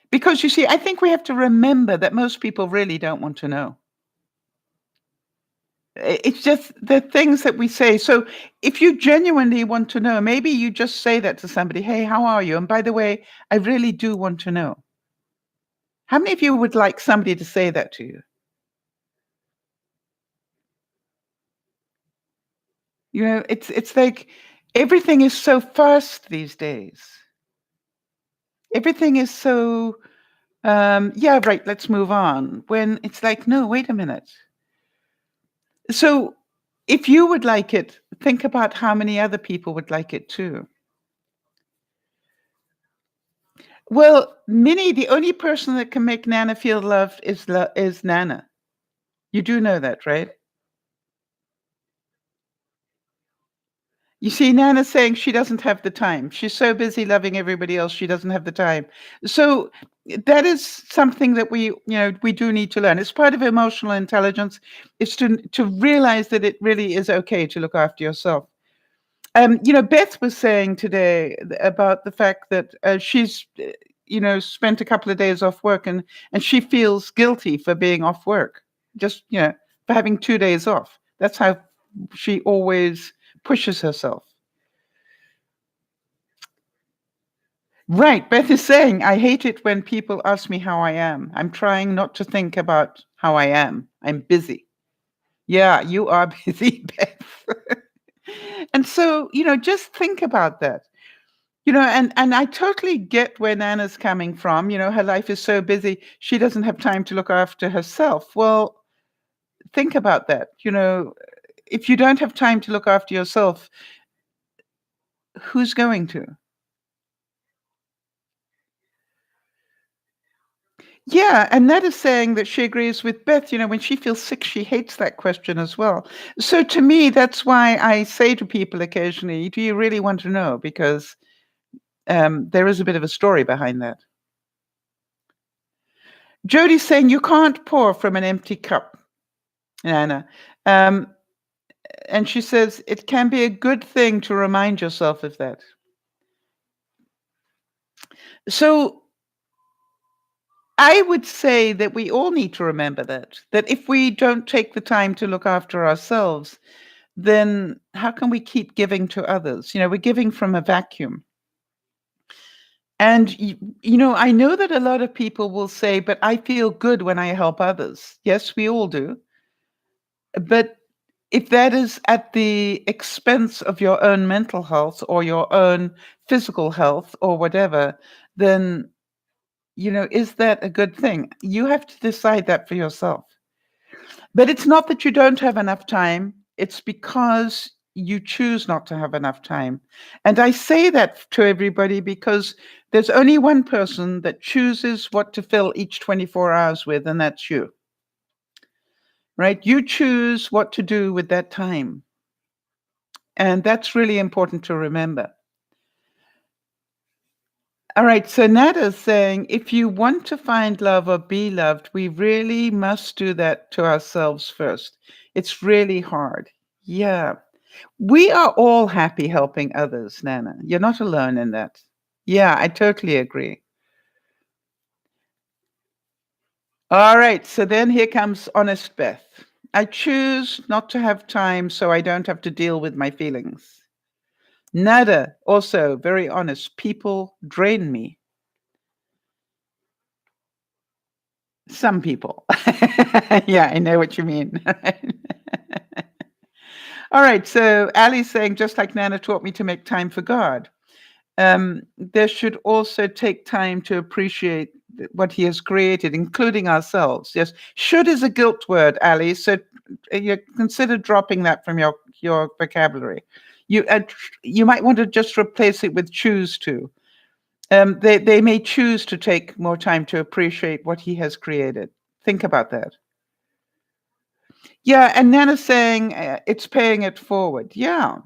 Because you see, I think we have to remember that most people really don't want to know. It's just the things that we say. So if you genuinely want to know, maybe you just say that to somebody, hey, how are you? And by the way, I really do want to know. How many of you would like somebody to say that to you? It's like everything is so fast these days. Everything is so, yeah, right, let's move on. When it's like, no, wait a minute. So if you would like it, think about how many other people would like it too. Well, Minnie, the only person that can make Nana feel loved is Nana. You do know that, right? You see, Nana's saying she doesn't have the time. She's so busy loving everybody else, she doesn't have the time. So that is something that we do need to learn. It's part of emotional intelligence. It's to realize that it really is okay to look after yourself. Beth was saying today about the fact that she's, spent a couple of days off work and she feels guilty for being off work, just, for having 2 days off. That's how she always pushes herself. Right. Beth is saying, I hate it when people ask me how I am. I'm trying not to think about how I am. I'm busy. Yeah, you are busy, Beth. And so, just think about that. And I totally get where Nana's coming from. Her life is so busy, she doesn't have time to look after herself. Well, think about that. If you don't have time to look after yourself, who's going to? Yeah, and Ned is saying that she agrees with Beth. When she feels sick, she hates that question as well. So to me, that's why I say to people occasionally, do you really want to know? Because there is a bit of a story behind that. Jody's saying you can't pour from an empty cup, Nana. Um, and she says it can be a good thing to remind yourself of that. So I would say that we all need to remember that if we don't take the time to look after ourselves, then how can we keep giving to others? We're giving from a vacuum. And, I know that a lot of people will say, but I feel good when I help others. Yes, we all do. But if that is at the expense of your own mental health or your own physical health or whatever, then, is that a good thing? You have to decide that for yourself. But it's not that you don't have enough time, it's because you choose not to have enough time. And I say that to everybody because there's only one person that chooses what to fill each 24 hours with, and that's you. Right? You choose what to do with that time. And that's really important to remember. All right, so Nada's saying if you want to find love or be loved, we really must do that to ourselves first. It's really hard. Yeah. We are all happy helping others, Nana. You're not alone in that. Yeah, I totally agree. All right, so then here comes Honest Beth. I choose not to have time so I don't have to deal with my feelings. Nada, also very honest. People drain me. Some people. Yeah, I know what you mean. All right, so Ali's saying, just like Nana taught me to make time for God, there should also take time to appreciate what he has created, including ourselves. Yes, should is a guilt word, Ali. So you consider dropping that from your vocabulary. You might want to just replace it with choose to. They may choose to take more time to appreciate what he has created. Think about that. Yeah, and Nana's saying it's paying it forward. Yeah.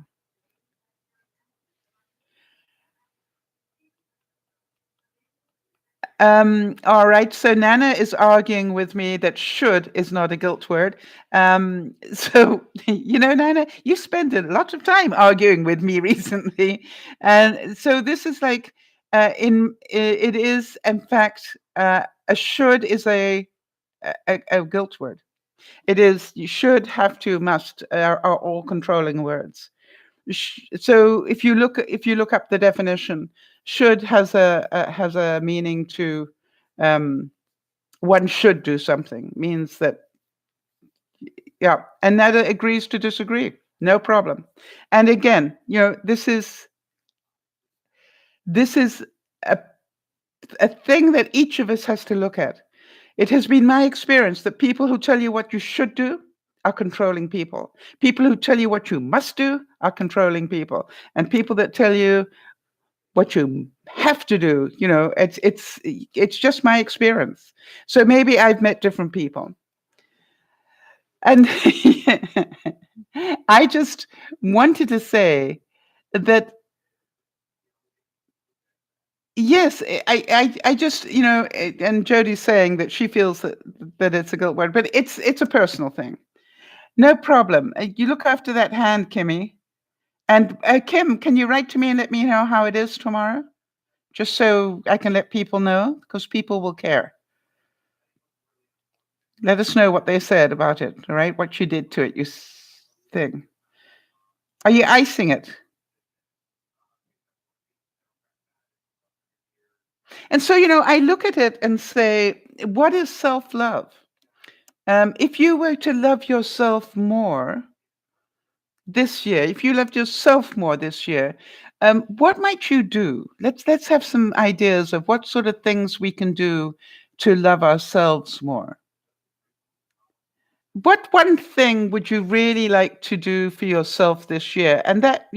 All right. So Nana is arguing with me that should is not a guilt word. So, Nana, you spent a lot of time arguing with me recently. And so this is like, it is, in fact, a should is a guilt word. It is you should, have to, must are all controlling words. So if you look up the definition, should has a meaning to um, one should do something, means that, yeah, and that agrees to disagree, no problem. And again, this is a, a thing that each of us has to look at. It has been my experience that people who tell you what you should do are controlling people. People who tell you what you must do are controlling people. And people that tell you what you have to do, it's just my experience. So maybe I've met different people. And I just wanted to say that yes, I just, and Jodie's saying that she feels that it's a guilt word, but it's a personal thing. No problem. You look after that hand, Kimmy. And Kim, can you write to me and let me know how it is tomorrow? Just so I can let people know, because people will care. Let us know what they said about it, all right? What you did to it, thing. Are you icing it? And so, I look at it and say, what is self-love? If you were to love yourself more this year, if you loved yourself more this year, what might you do? Let's have some ideas of what sort of things we can do to love ourselves more. What one thing would you really like to do for yourself this year? And that,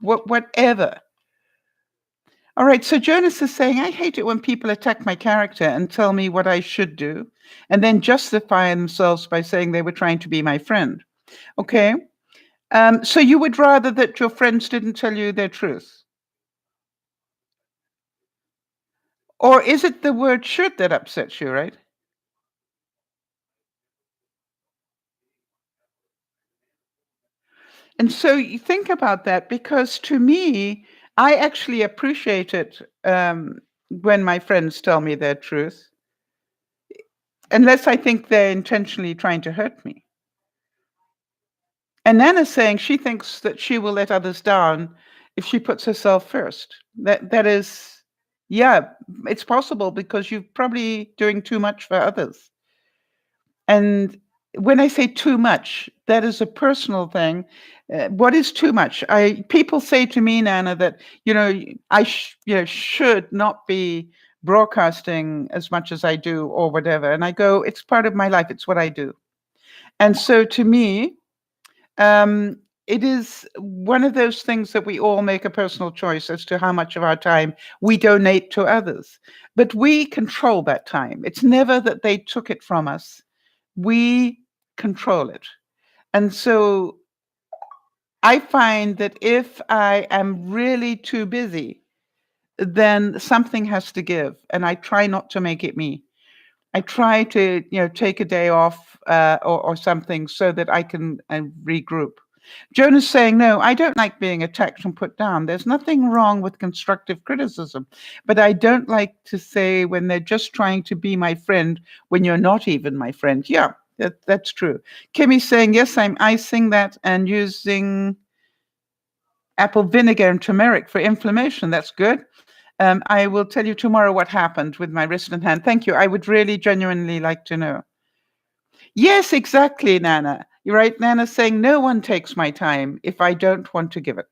whatever. All right, so Jonas is saying, I hate it when people attack my character and tell me what I should do, and then justify themselves by saying they were trying to be my friend. Okay. So you would rather that your friends didn't tell you their truth? Or is it the word should that upsets you, right? And so you think about that, because to me, I actually appreciate it when my friends tell me their truth, unless I think they're intentionally trying to hurt me. And Nana's saying she thinks that she will let others down if she puts herself first. That is, yeah, it's possible because you're probably doing too much for others. And when I say too much, that is a personal thing. What is too much? People say to me, Nana, that I should not be broadcasting as much as I do or whatever. And I go, it's part of my life. It's what I do. And so to me, um, it is one of those things that we all make a personal choice as to how much of our time we donate to others. But we control that time. It's never that they took it from us. We control it. And so I find that if I am really too busy, then something has to give, and I try not to make it me. I try to, take a day off or something so that I can regroup. Jonah's saying, no, I don't like being attacked and put down. There's nothing wrong with constructive criticism, but I don't like to say when they're just trying to be my friend when you're not even my friend. Yeah, that's true. Kimmy's saying, yes, I'm icing that and using apple vinegar and turmeric for inflammation. That's good. I will tell you tomorrow what happened with my wrist and hand. Thank you. I would really genuinely like to know. Yes, exactly, Nana. You're right. Nana's saying no one takes my time if I don't want to give it.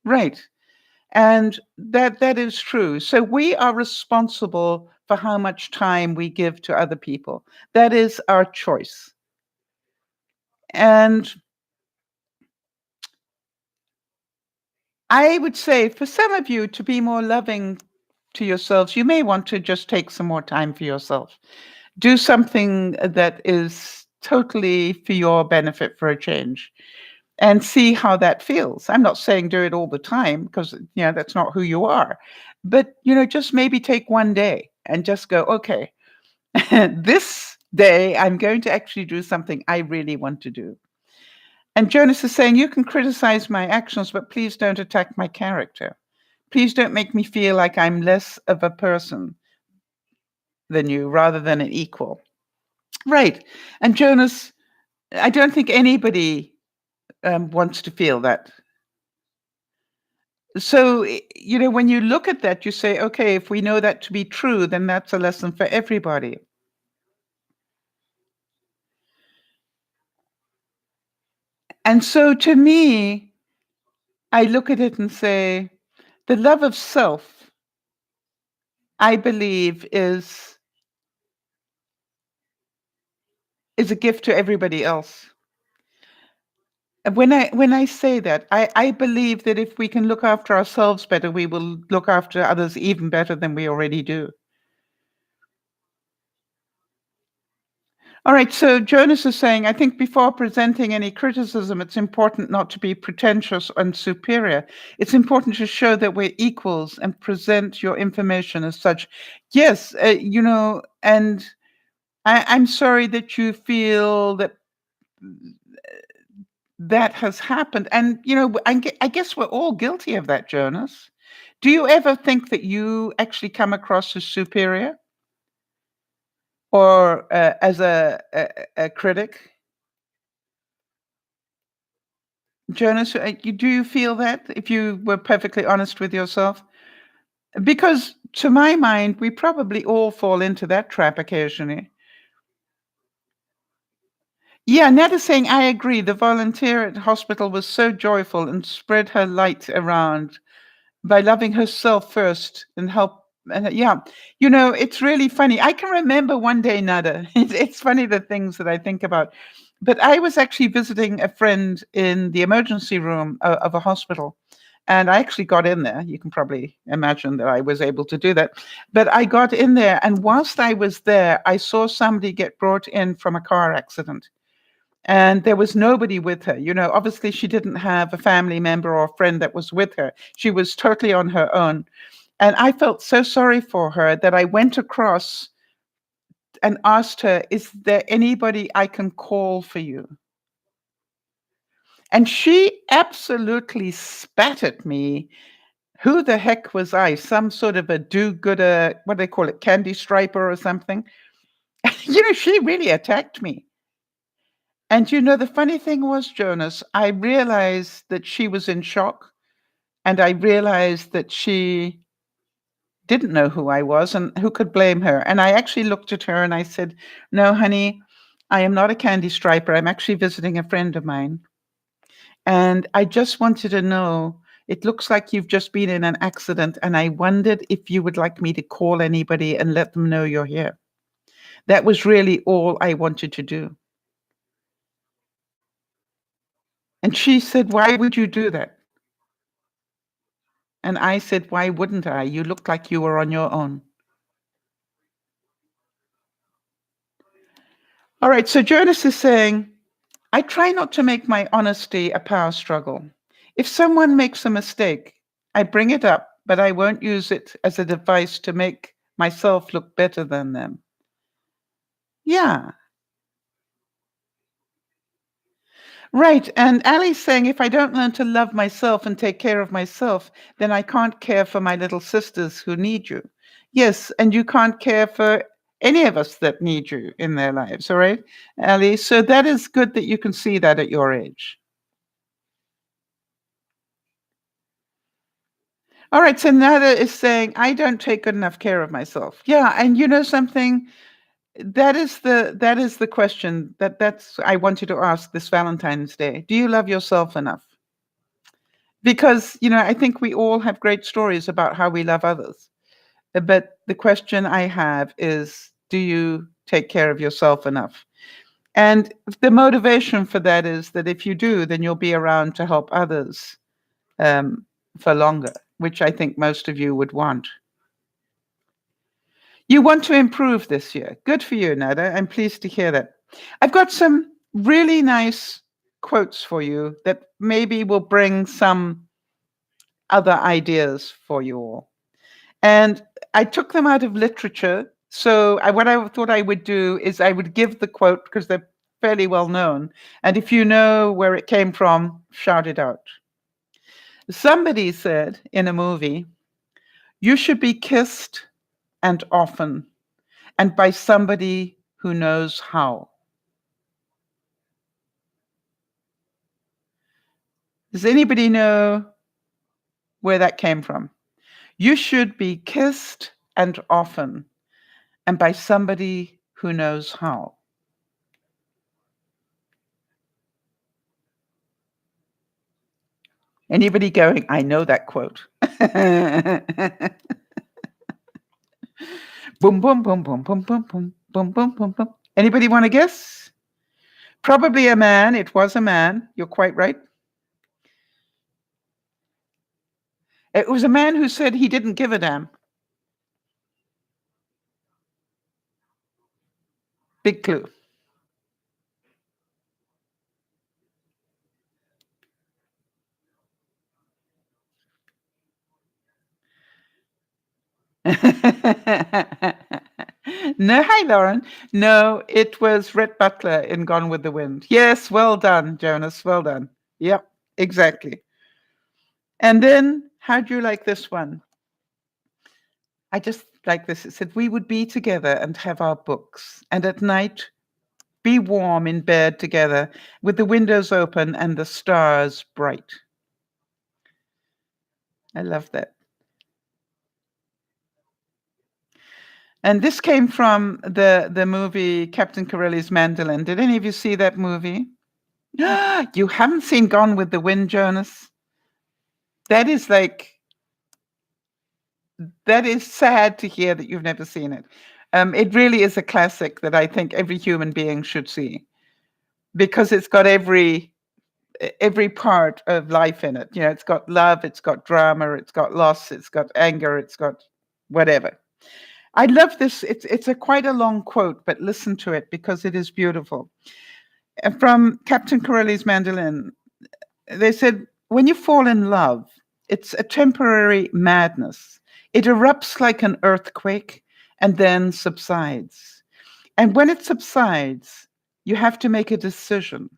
Right. And that is true. So we are responsible for how much time we give to other people. That is our choice. And I would say for some of you to be more loving to yourselves, you may want to just take some more time for yourself. Do something that is totally for your benefit for a change and see how that feels. I'm not saying do it all the time because, that's not who you are. But, just maybe take one day and just go, okay, this day I'm going to actually do something I really want to do. And Jonas is saying, you can criticize my actions, but please don't attack my character. Please don't make me feel like I'm less of a person than you rather than an equal. Right. And Jonas, I don't think anybody wants to feel that. So, when you look at that, you say, okay, if we know that to be true, then that's a lesson for everybody. And so to me, I look at it and say, the love of self, I believe, is a gift to everybody else. And when I say that, I believe that if we can look after ourselves better, we will look after others even better than we already do. All right, so Jonas is saying, I think before presenting any criticism, it's important not to be pretentious and superior. It's important to show that we're equals and present your information as such. Yes, and I'm sorry that you feel that that has happened. And, I guess we're all guilty of that, Jonas. Do you ever think that you actually come across as superior or as a critic? Jonas, do you feel that if you were perfectly honest with yourself? Because to my mind, we probably all fall into that trap occasionally. Yeah, Ned is saying, I agree. The volunteer at the hospital was so joyful and spread her light around by loving herself first and help. Yeah, it's really funny. I can remember one day, Nada. It's funny the things that I think about. But I was actually visiting a friend in the emergency room of a hospital. And I actually got in there. You can probably imagine that I was able to do that. But I got in there. And whilst I was there, I saw somebody get brought in from a car accident. And there was nobody with her. Obviously, she didn't have a family member or a friend that was with her. She was totally on her own. And I felt so sorry for her that I went across and asked her, is there anybody I can call for you? And she absolutely spat at me. Who the heck was I? Some sort of a do-gooder, what do they call it, candy striper or something? She really attacked me. And the funny thing was, Jonas, I realized that she was in shock, and I realized that she didn't know who I was, and who could blame her? And I actually looked at her and I said, no, honey, I am not a candy striper. I'm actually visiting a friend of mine. And I just wanted to know, it looks like you've just been in an accident, and I wondered if you would like me to call anybody and let them know you're here. That was really all I wanted to do. And she said, why would you do that? And I said, why wouldn't I? You looked like you were on your own. All right, so Jonas is saying, I try not to make my honesty a power struggle. If someone makes a mistake, I bring it up, but I won't use it as a device to make myself look better than them. Yeah, right. And Ali's saying if I don't learn to love myself and take care of myself, then I can't care for my little sisters who need you. Yes, and you can't care for any of us that need you in their lives, all right, Ali? So that is good that you can see that at your age. All right, so Nada is saying, I don't take good enough care of myself. Yeah, and you know something? That is the question that's I want you to ask this Valentine's Day. Do you love yourself enough? Because, I think we all have great stories about how we love others. But the question I have is, do you take care of yourself enough? And the motivation for that is that if you do, then you'll be around to help others um, for longer, which I think most of you would want. You want to improve this year. Good for you, Nada. I'm pleased to hear that. I've got some really nice quotes for you that maybe will bring some other ideas for you all. And I took them out of literature. So what I thought I would do is I would give the quote because they're fairly well known. And if you know where it came from, shout it out. Somebody said in a movie, you should be kissed and often, and by somebody who knows how. Does anybody know where that came from? You should be kissed and often, and by somebody who knows how. Anybody going, I know that quote. Boom, boom, boom, boom, boom, boom, boom, boom, boom, boom, boom. Anybody want to guess? Probably a man. It was a man. You're quite right. It was a man who said he didn't give a damn. Big clue. No, hi, Lauren. No, it was Rhett Butler in Gone with the Wind. Yes, well done, Jonas. Well done. Yep, exactly. And then, how do you like this one? I just like this. It said, we would be together and have our books, and at night be warm in bed together with the windows open and the stars bright. I love that. And this came from the movie Captain Corelli's Mandolin. Did any of you see that movie? You haven't seen Gone with the Wind, Jonas? That is that is sad to hear that you've never seen it. It really is a classic that I think every human being should see because it's got every part of life in it. It's got love, it's got drama, it's got loss, it's got anger, it's got whatever. I love this. It's a quite a long quote, but listen to it because it is beautiful. From Captain Corelli's Mandolin, they said, when you fall in love, it's a temporary madness. It erupts like an earthquake and then subsides. And when it subsides, you have to make a decision.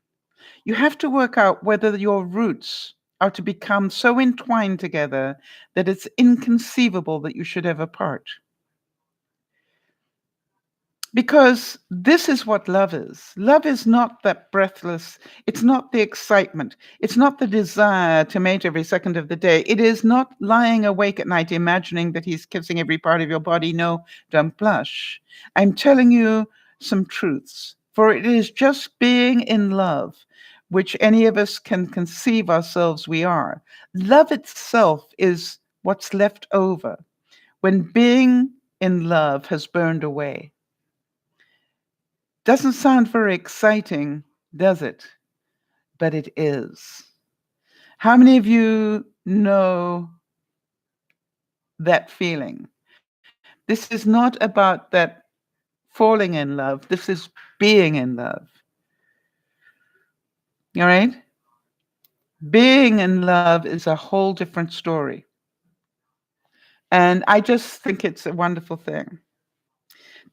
You have to work out whether your roots are to become so entwined together that it's inconceivable that you should ever part. Because this is what love is. Love is not that breathless. It's not the excitement. It's not the desire to mate every second of the day. It is not lying awake at night imagining that he's kissing every part of your body. No, don't blush. I'm telling you some truths. For it is just being in love, which any of us can conceive ourselves we are. Love itself is what's left over when being in love has burned away. Doesn't sound very exciting, does it? But it is. How many of you know that feeling? This is not about that falling in love. This is being in love. All right? Being in love is a whole different story. And I just think it's a wonderful thing.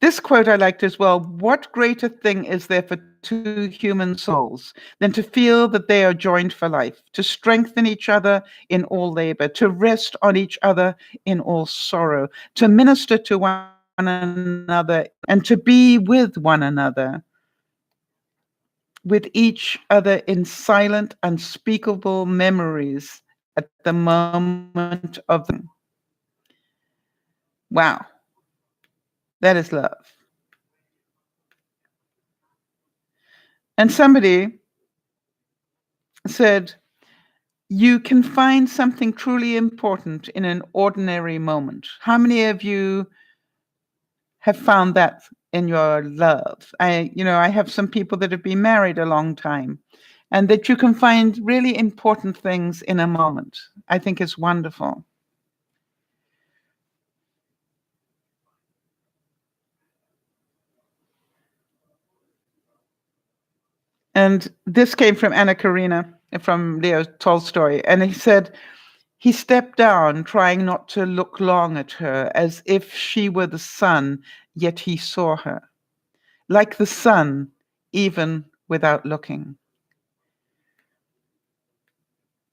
This quote I liked as well. What greater thing is there for two human souls than to feel that they are joined for life, to strengthen each other in all labor, to rest on each other in all sorrow, to minister to one another, and to be with one another, with each other in silent, unspeakable memories at the moment of them. Wow, that is love. And somebody said, you can find something truly important in an ordinary moment. How many of you have found that in your love? I have some people that have been married a long time, and that you can find really important things in a moment. I think is wonderful. And this came from Anna Karina, from Leo Tolstoy. And he said, he stepped down, trying not to look long at her, as if she were the sun, yet he saw her. Like the sun, even without looking.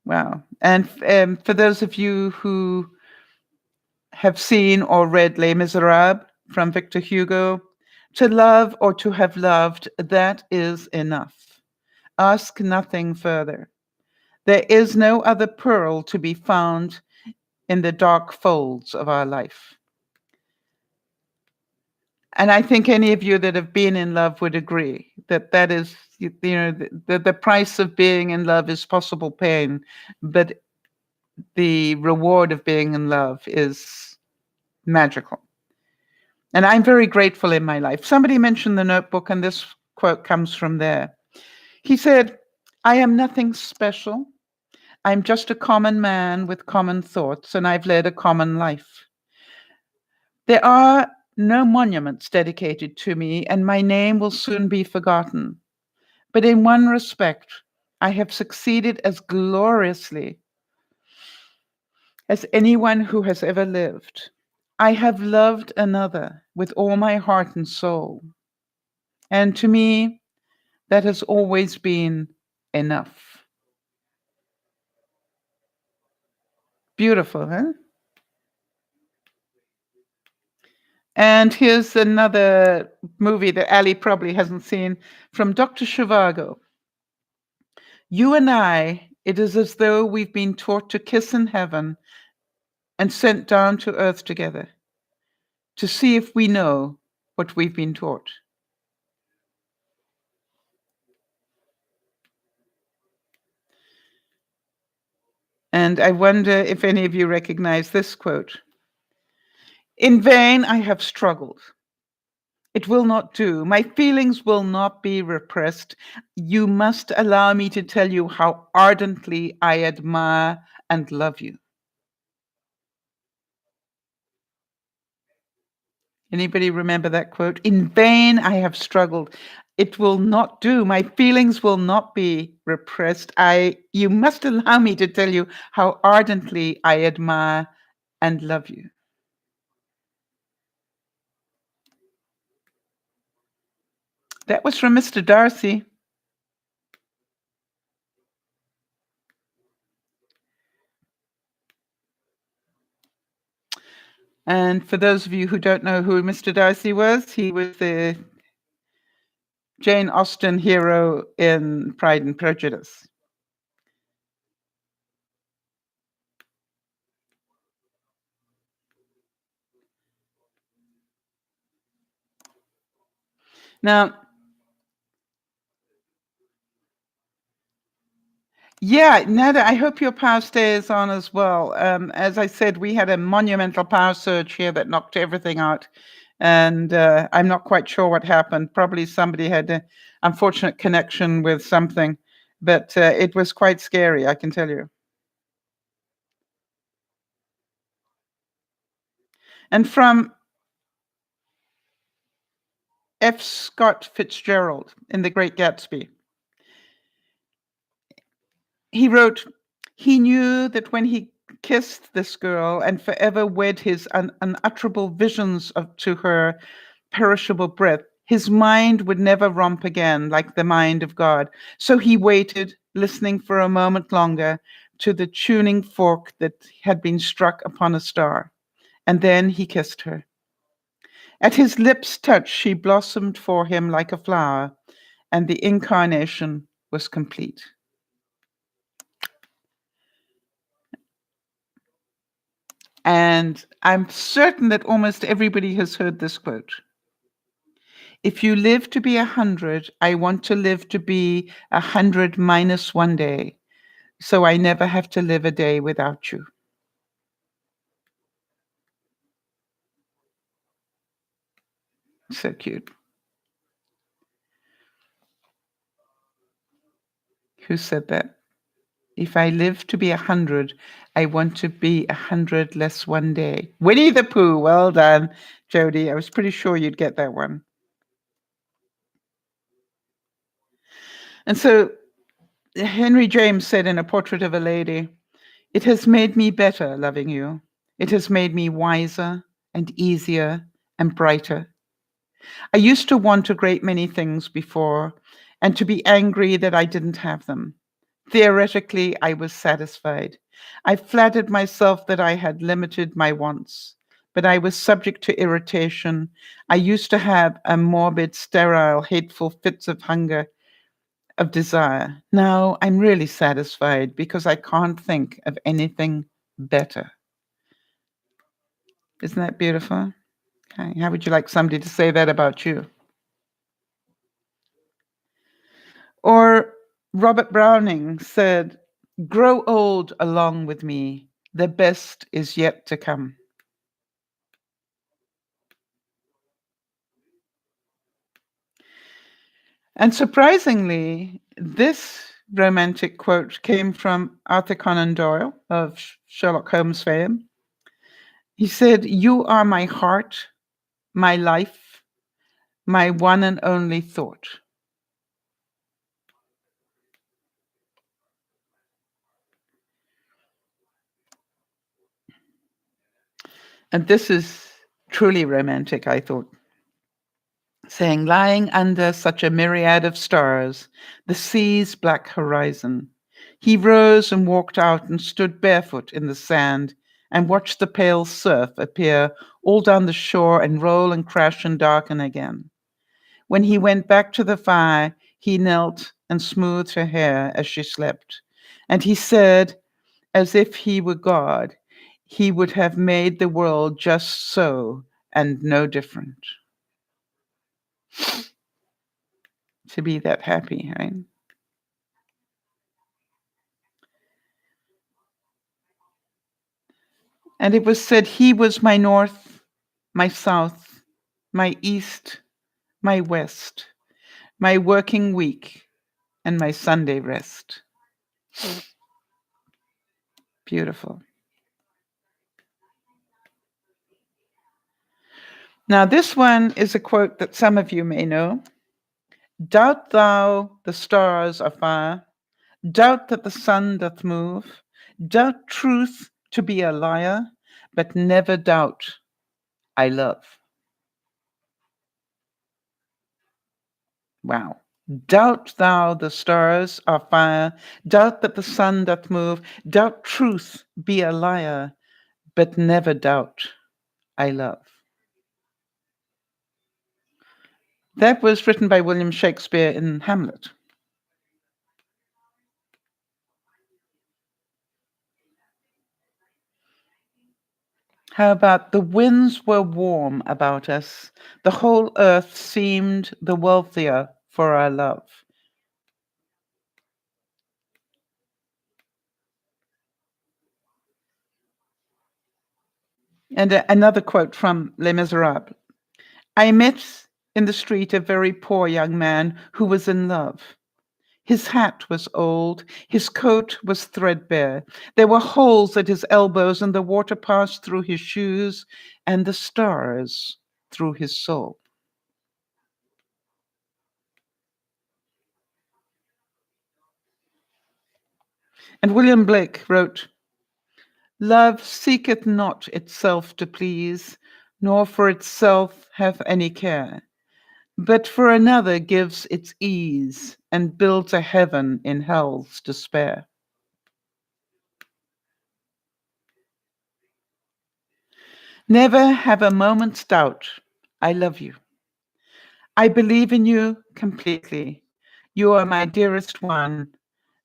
Wow. And for those of you who have seen or read Les Miserables from Victor Hugo, to love or to have loved, that is enough. Ask nothing further. There is no other pearl to be found in the dark folds of our life. And I think any of you that have been in love would agree that that is, the price of being in love is possible pain, but the reward of being in love is magical. And I'm very grateful in my life. Somebody mentioned the Notebook, and this quote comes from there. He said, I am nothing special. I'm just a common man with common thoughts, and I've led a common life. There are no monuments dedicated to me, and my name will soon be forgotten. But in one respect, I have succeeded as gloriously as anyone who has ever lived. I have loved another with all my heart and soul. And to me, that has always been enough. Beautiful, huh? And here's another movie that Ali probably hasn't seen, from Dr. Zhivago. You and I, it is as though we've been taught to kiss in heaven and sent down to earth together to see if we know what we've been taught. And I wonder if any of you recognize this quote. In vain I have struggled. It will not do. My feelings will not be repressed. You must allow me to tell you how ardently I admire and love you. Anybody remember that quote? In vain I have struggled. It will not do. My feelings will not be repressed. You must allow me to tell you how ardently I admire and love you. That was from Mr. Darcy. And for those of you who don't know who Mr. Darcy was, he was the Jane Austen hero in Pride and Prejudice. Now, yeah, Nada, I hope your power stays on as well. As I said, we had a monumental power surge here that knocked everything out. And I'm not quite sure what happened. Probably somebody had an unfortunate connection with something. But it was quite scary, I can tell you. And from F. Scott Fitzgerald in The Great Gatsby. He wrote, he knew that when he kissed this girl and forever wed his unutterable visions to her perishable breath, his mind would never romp again like the mind of God. So he waited, listening for a moment longer to the tuning fork that had been struck upon a star. And then he kissed her. At his lips' touch, she blossomed for him like a flower, and the incarnation was complete. And I'm certain that almost everybody has heard this quote. If you live to be 100, I want to live to be 100 minus 1 day, so I never have to live a day without you. So cute. Who said that? If I live to be 100, I want to be 100 less 1 day. Winnie the Pooh. Well done, Jody. I was pretty sure you'd get that one. And so Henry James said in A Portrait of a Lady, it has made me better loving you. It has made me wiser and easier and brighter. I used to want a great many things before and to be angry that I didn't have them. Theoretically, I was satisfied. I flattered myself that I had limited my wants, but I was subject to irritation. I used to have a morbid, sterile, hateful fits of hunger, of desire. Now I'm really satisfied because I can't think of anything better. Isn't that beautiful? Okay. How would you like somebody to say that about you? Or Robert Browning said, grow old along with me. The best is yet to come. And surprisingly, this romantic quote came from Arthur Conan Doyle of Sherlock Holmes fame. He said, you are my heart, my life, my one and only thought. And this is truly romantic, I thought, saying, lying under such a myriad of stars, the sea's black horizon, he rose and walked out and stood barefoot in the sand and watched the pale surf appear all down the shore and roll and crash and darken again. When he went back to the fire, he knelt and smoothed her hair as she slept. And he said, as if he were God, he would have made the world just so and no different. To be that happy, right? And it was said, he was my north, my south, my east, my west, my working week, and my Sunday rest. Beautiful. Now, this one is a quote that some of you may know. Doubt thou the stars are fire, doubt that the sun doth move, doubt truth to be a liar, but never doubt I love. Wow. Doubt thou the stars are fire, doubt that the sun doth move, doubt truth be a liar, but never doubt I love. That was written by William Shakespeare in Hamlet. How about the winds were warm about us, the whole earth seemed the wealthier for our love. And another quote from Les Miserables. I met in the street a very poor young man who was in love. His hat was old, his coat was threadbare. There were holes at his elbows, and the water passed through his shoes, and the stars through his soul. And William Blake wrote, "Love seeketh not itself to please, nor for itself hath any care, but for another gives its ease, and builds a heaven in hell's despair." Never have a moment's doubt. I love you. I believe in you completely. You are my dearest one,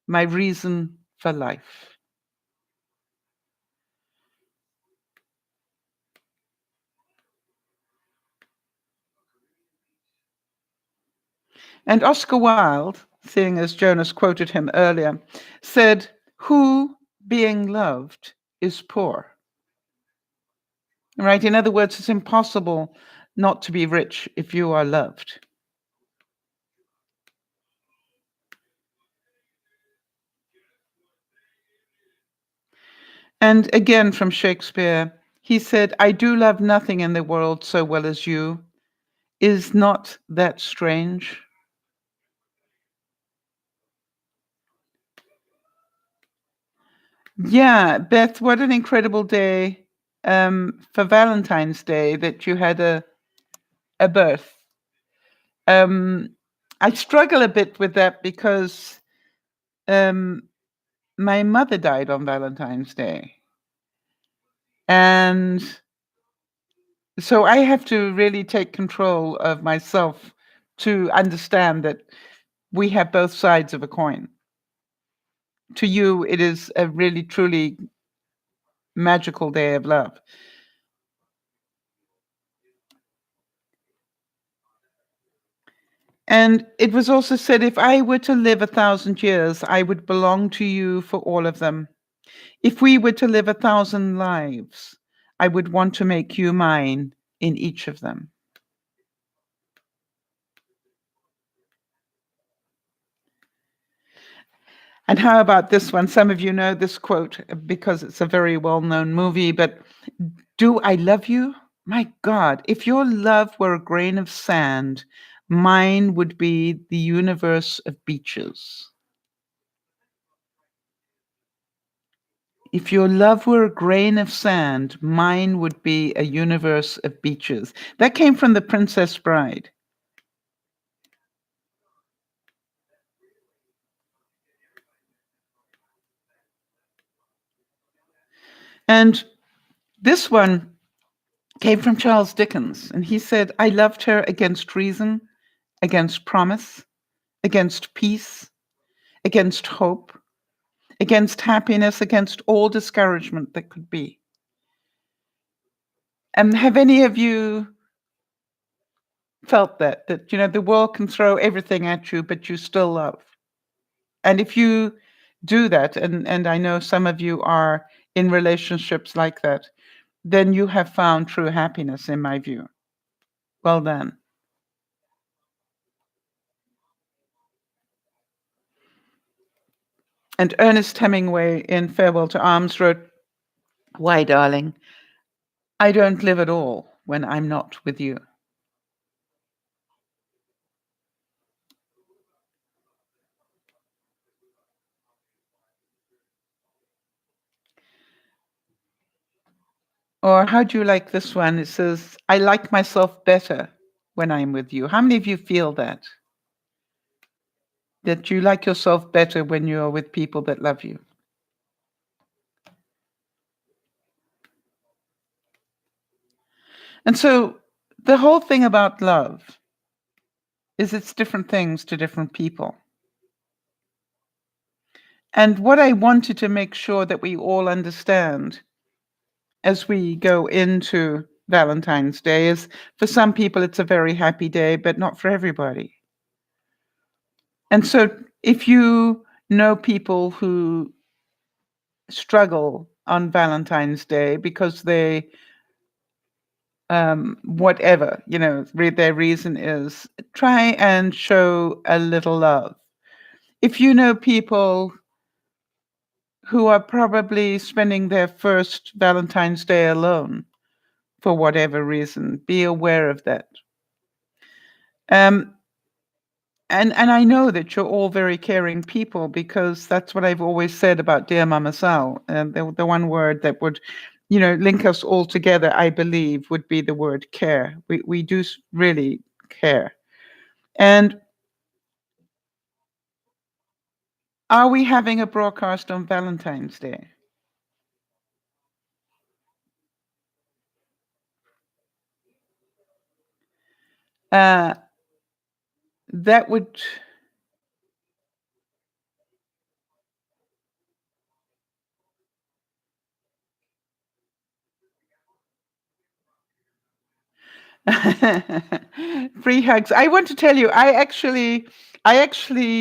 my reason for life. And Oscar Wilde, seeing as Jonas quoted him earlier, said, "Who, being loved, is poor?" Right? In other words, it's impossible not to be rich if you are loved. And again from Shakespeare, he said, "I do love nothing in the world so well as you. Is not that strange?" Yeah, Beth, what an incredible day for Valentine's Day that you had a birth. Um, I struggle a bit with that because um, my mother died on Valentine's Day. And so I have to really take control of myself to understand that we have both sides of a coin. To you, it is a really, truly magical day of love. And it was also said, if I were to live 1,000 years, I would belong to you for all of them. If we were to live 1,000 lives, I would want to make you mine in each of them. And how about this one? Some of you know this quote because it's a very well known movie, but do I love you? My God, if your love were a grain of sand, mine would be the universe of beaches. If your love were a grain of sand, mine would be a universe of beaches. That came from The Princess Bride. And this one came from Charles Dickens. And he said, "I loved her against reason, against promise, against peace, against hope, against happiness, against all discouragement that could be." And have any of you felt that the world can throw everything at you, but you still love? And if you do that, and I know some of you are in relationships like that, then you have found true happiness, in my view. Well done. And Ernest Hemingway in Farewell to Arms wrote, "Why, darling, I don't live at all when I'm not with you." Or how do you like this one? It says, "I like myself better when I'm with you." How many of you feel that? That you like yourself better when you're with people that love you? And so the whole thing about love is it's different things to different people. And what I wanted to make sure that we all understand as we go into Valentine's Day is, for some people, it's a very happy day, but not for everybody. And so if you know people who struggle on Valentine's Day because they, whatever, their reason is, try and show a little love. If you know people who are probably spending their first Valentine's Day alone for whatever reason, be aware of that. Um, And I know that you're all very caring people, because that's what I've always said about Dear Mama Sal. And the one word that would, link us all together, I believe, would be the word care. We do really care. And are we having a broadcast on Valentine's Day? Uh, that would. Free hugs. I want to tell you, I actually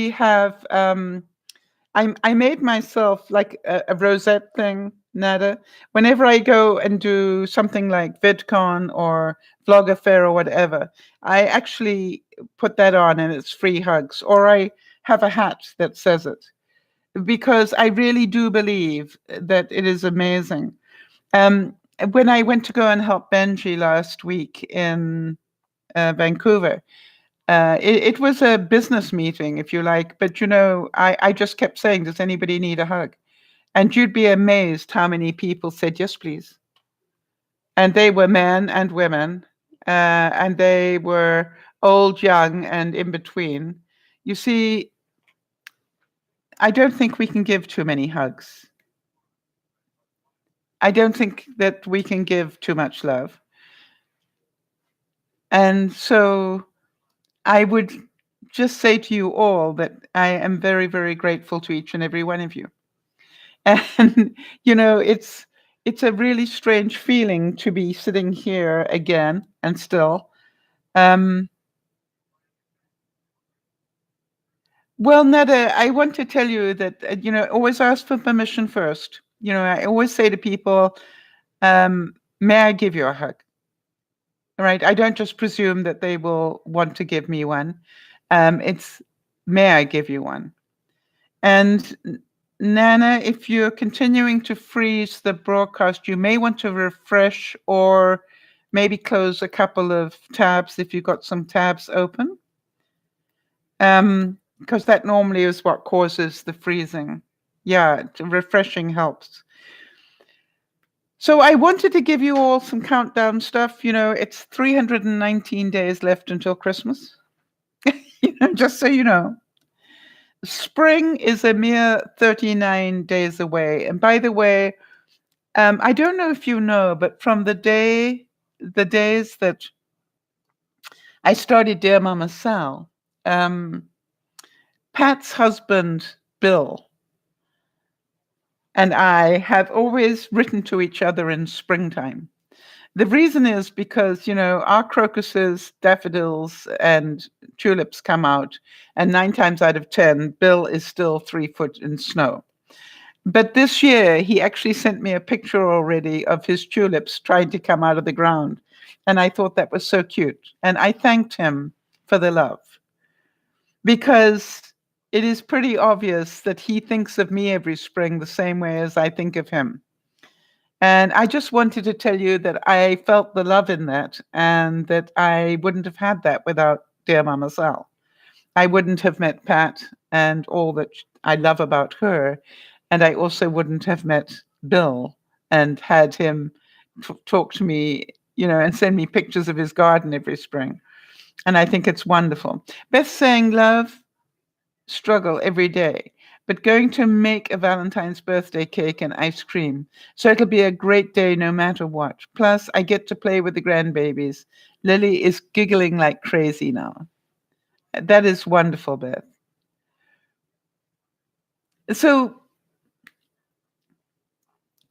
have. I made myself like a rosette thing, Nada. Whenever I go and do something like VidCon or Vlogger or whatever, I actually put that on, and it's free hugs. Or I have a hat that says it, because I really do believe that it is amazing. Um, when I went to go and help Benji last week in Vancouver, it was a business meeting, if you like, but I just kept saying, "Does anybody need a hug?" And you'd be amazed how many people said, "Yes, please." And they were men and women, and they were old, young, and in between. You see, I don't think we can give too many hugs. I don't think that we can give too much love. And so I would just say to you all that I am very, very grateful to each and every one of you. And it's a really strange feeling to be sitting here again and still. Um, well, Neda, I want to tell you that always ask for permission first. I always say to people, "May I give you a hug?" Right? I don't just presume that they will want to give me one. It's, "May I give you one?" And Nana, if you're continuing to freeze the broadcast, you may want to refresh, or maybe close a couple of tabs if you've got some tabs open, because that normally is what causes the freezing. Yeah, refreshing helps. So I wanted to give you all some countdown stuff. It's 319 days left until Christmas. Just so you know. Spring is a mere 39 days away. And by the way, I don't know if you know, but from the days that I started Dear Mama Sal, Pat's husband, Bill, and I have always written to each other in springtime. The reason is because, our crocuses, daffodils, and tulips come out, and 9 times out of 10, Bill is still 3 foot in snow. But this year, he actually sent me a picture already of his tulips trying to come out of the ground. And I thought that was so cute. And I thanked him for the love, because it is pretty obvious that he thinks of me every spring the same way as I think of him. And I just wanted to tell you that I felt the love in that, and that I wouldn't have had that without Dear Mama Sal. I wouldn't have met Pat and all that I love about her. And I also wouldn't have met Bill and had him talk to me, and send me pictures of his garden every spring. And I think it's wonderful. Beth saying, "Love, struggle every day, but going to make a Valentine's birthday cake and ice cream. So it'll be a great day no matter what. Plus, I get to play with the grandbabies. Lily is giggling like crazy now." That is wonderful, Beth. So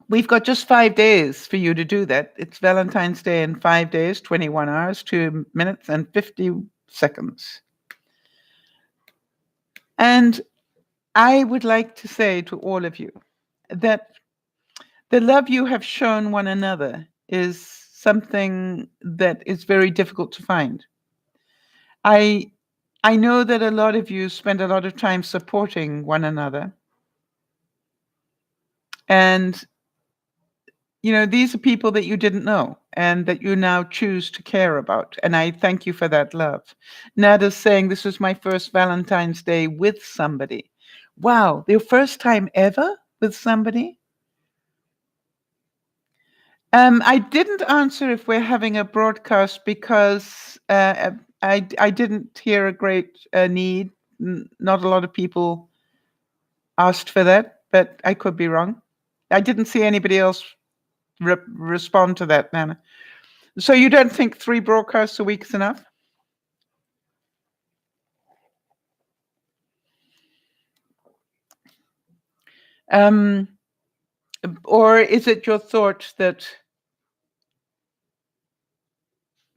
we've got just 5 days for you to do that. It's Valentine's Day in 5 days, 21 hours, 2 minutes, and 50 seconds. And I would like to say to all of you that the love you have shown one another is something that is very difficult to find. I I know that a lot of you spend a lot of time supporting one another. And these are people that you didn't know. and that you now choose to care about. And I thank you for that love. Nada's saying, this was my first Valentine's Day with somebody. Wow, your first time ever with somebody? I didn't answer if we're having a broadcast because I didn't hear a great need. Not a lot of people asked for that, but I could be wrong. I didn't see anybody else respond to that, Nana. So you don't think 3 broadcasts a week is enough? Um, or is it your thought that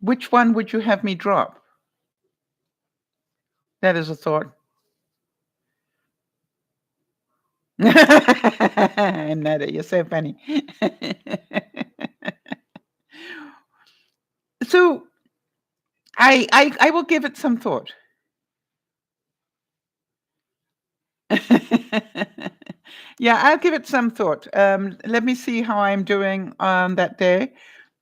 which one would you have me drop? That is a thought. Nada, you're so funny. So I will give it some thought. Yeah, I'll give it some thought. Let me see how I'm doing on that day.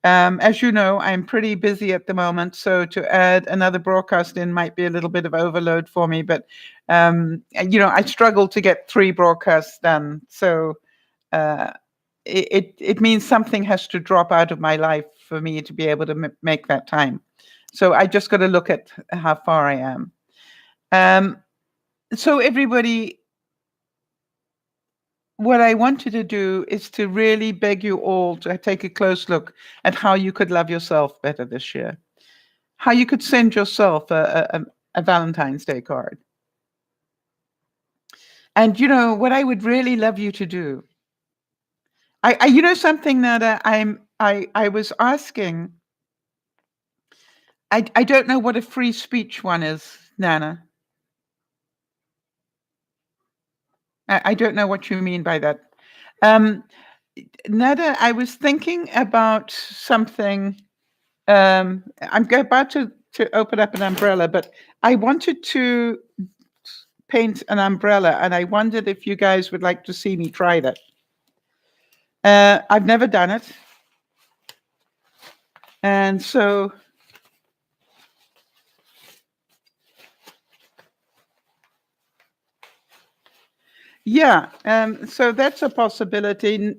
As you know, I'm pretty busy at the moment, so to add another broadcast in might be a little bit of overload for me. But I struggle to get 3 broadcasts done, so uh, it means something has to drop out of my life for me to be able to make that time. So I just got to look at how far I am. So everybody, what I wanted to do is to really beg you all to take a close look at how you could love yourself better this year, how you could send yourself a Valentine's Day card. And what I would really love you to do. Something that I was asking. I don't know what a free speech one is, Nana. I don't know what you mean by that. Um, Nada, I was thinking about something. I'm about to open up an umbrella, but I wanted to paint an umbrella, and I wondered if you guys would like to see me try that. I've never done it, and so yeah, so that's a possibility.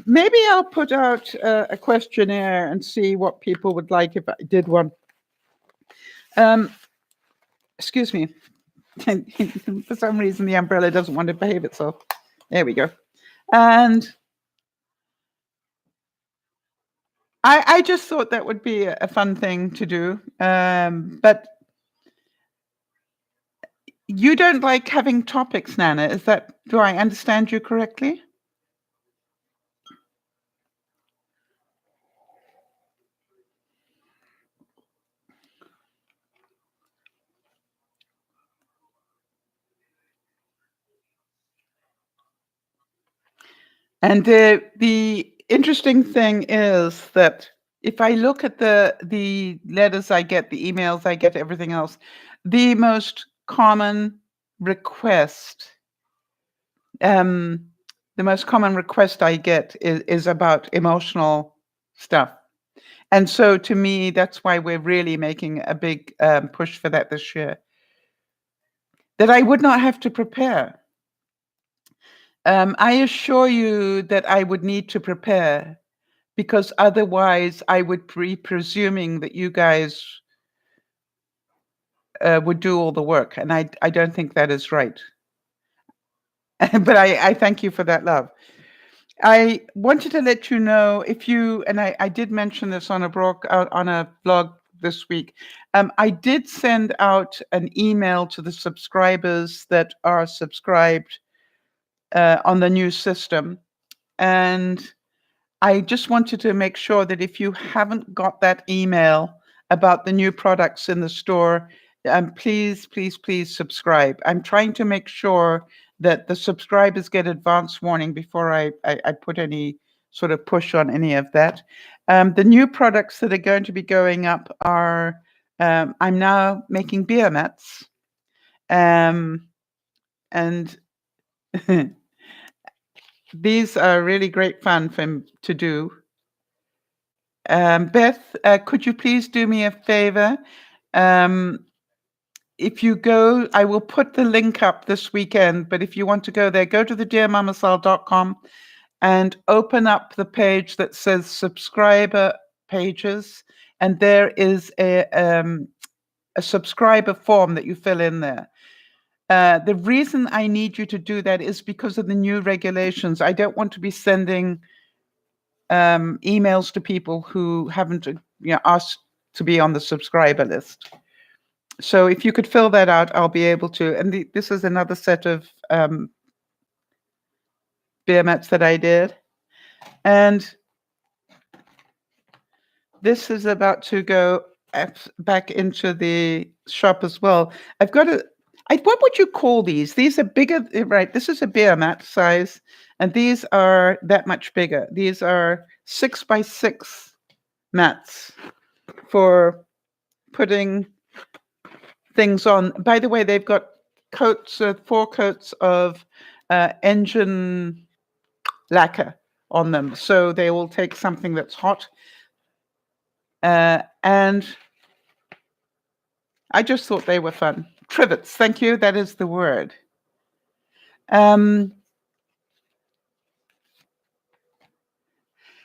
Maybe I'll put out a questionnaire and see what people would like if I did one. Excuse me. For some reason, the umbrella doesn't want to behave itself. There we go. And I just thought that would be a fun thing to do. But you don't like having topics, Nana. Do I understand you correctly? And the interesting thing is that if I look at the letters I get, the emails I get, everything else, the most common request, um, the most common request I get is about emotional stuff. And so to me, that's why we're really making a big push for that this year. That I would not have to prepare. I assure you that I would need to prepare because otherwise I would be presuming that you guys would do all the work. And I don't think that is right. But I thank you for that love. I wanted to let you know if you, and I did mention this on a blog this week. I did send out an email to the subscribers that are subscribed on the new system. And I just wanted to make sure that if you haven't got that email about the new products in the store, please, please, please subscribe. I'm trying to make sure that the subscribers get advance warning before I put any sort of push on any of that. The new products that are going to be going up are, I'm now making beer mats. And these are really great fun to do. Beth, could you please do me a favor? If you go, I will put the link up this weekend, but if you want to go there, go to the DearMamaSal.com and open up the page that says subscriber pages, and there is a subscriber form that you fill in there. The reason I need you to do that is because of the new regulations. I don't want to be sending emails to people who haven't asked to be on the subscriber list. So if you could fill that out, I'll be able to. And this is another set of beer mats that I did. And this is about to go back into the shop as well. I've got what would you call these? These are bigger, right? This is a beer mat size, and these are that much bigger. These are 6x6 mats for putting things on. By the way, they've got coats, 4 coats of engine lacquer on them, so they will take something that's hot. And I just thought they were fun. Trivets, thank you. That is the word.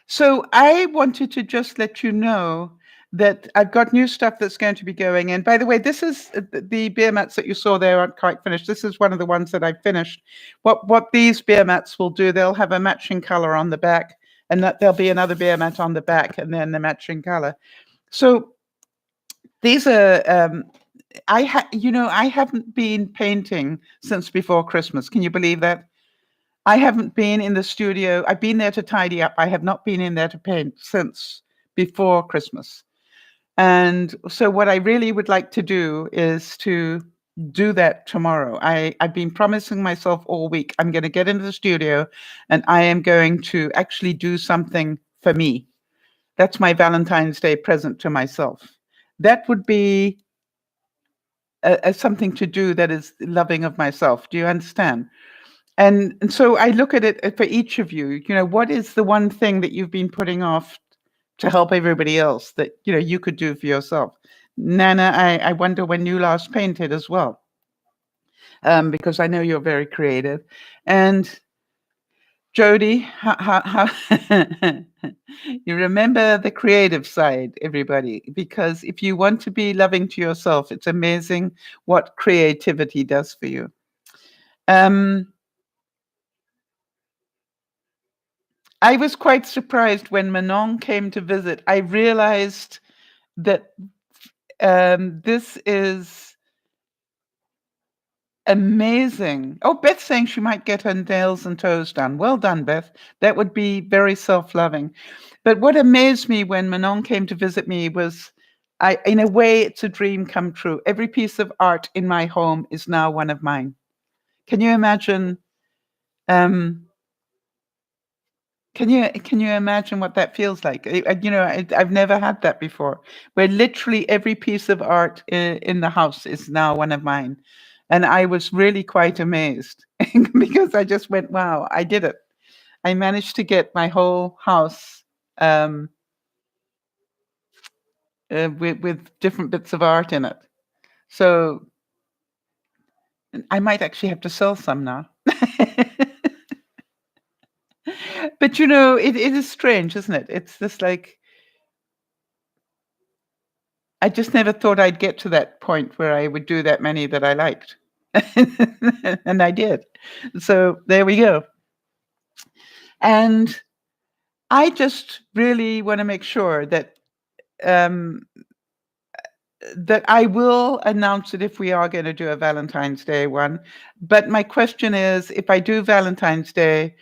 So I wanted to just let you know that I've got new stuff that's going to be going in. By the way, this is the beer mats that you saw there aren't quite finished. This is one of the ones that I finished. What these beer mats will do, they'll have a matching color on the back, and that there'll be another beer mat on the back, and then the matching color. So these are I haven't been painting since before Christmas. Can you believe that? I haven't been in the studio. I've been there to tidy up. I have not been in there to paint since before Christmas. And so what I really would like to do is to do that tomorrow. I've been promising myself all week, I'm going to get into the studio and I am going to actually do something for me. That's my Valentine's Day present to myself. That would be something to do that is loving of myself. Do you understand? And so I look at it for each of you, what is the one thing that you've been putting off to help everybody else that, you could do for yourself? Nana, I wonder when you last painted as well, because I know you're very creative. And Jody, how you remember the creative side, everybody, because if you want to be loving to yourself, it's amazing what creativity does for you. I was quite surprised when Manon came to visit. I realized that this is amazing. Oh, Beth's saying she might get her nails and toes done. Well done, Beth. That would be very self-loving. But what amazed me when Manon came to visit me was, in a way, it's a dream come true. Every piece of art in my home is now one of mine. Can you imagine? Can you imagine what that feels like? I've never had that before, where literally every piece of art in the house is now one of mine. And I was really quite amazed because I just went, wow, I did it. I managed to get my whole house with different bits of art in it. So I might actually have to sell some now. But it is strange, isn't it? It's just like, I just never thought I'd get to that point where I would do that many that I liked. And I did. So there we go. And I just really want to make sure that that I will announce it if we are going to do a Valentine's Day one. But my question is, if I do Valentine's Day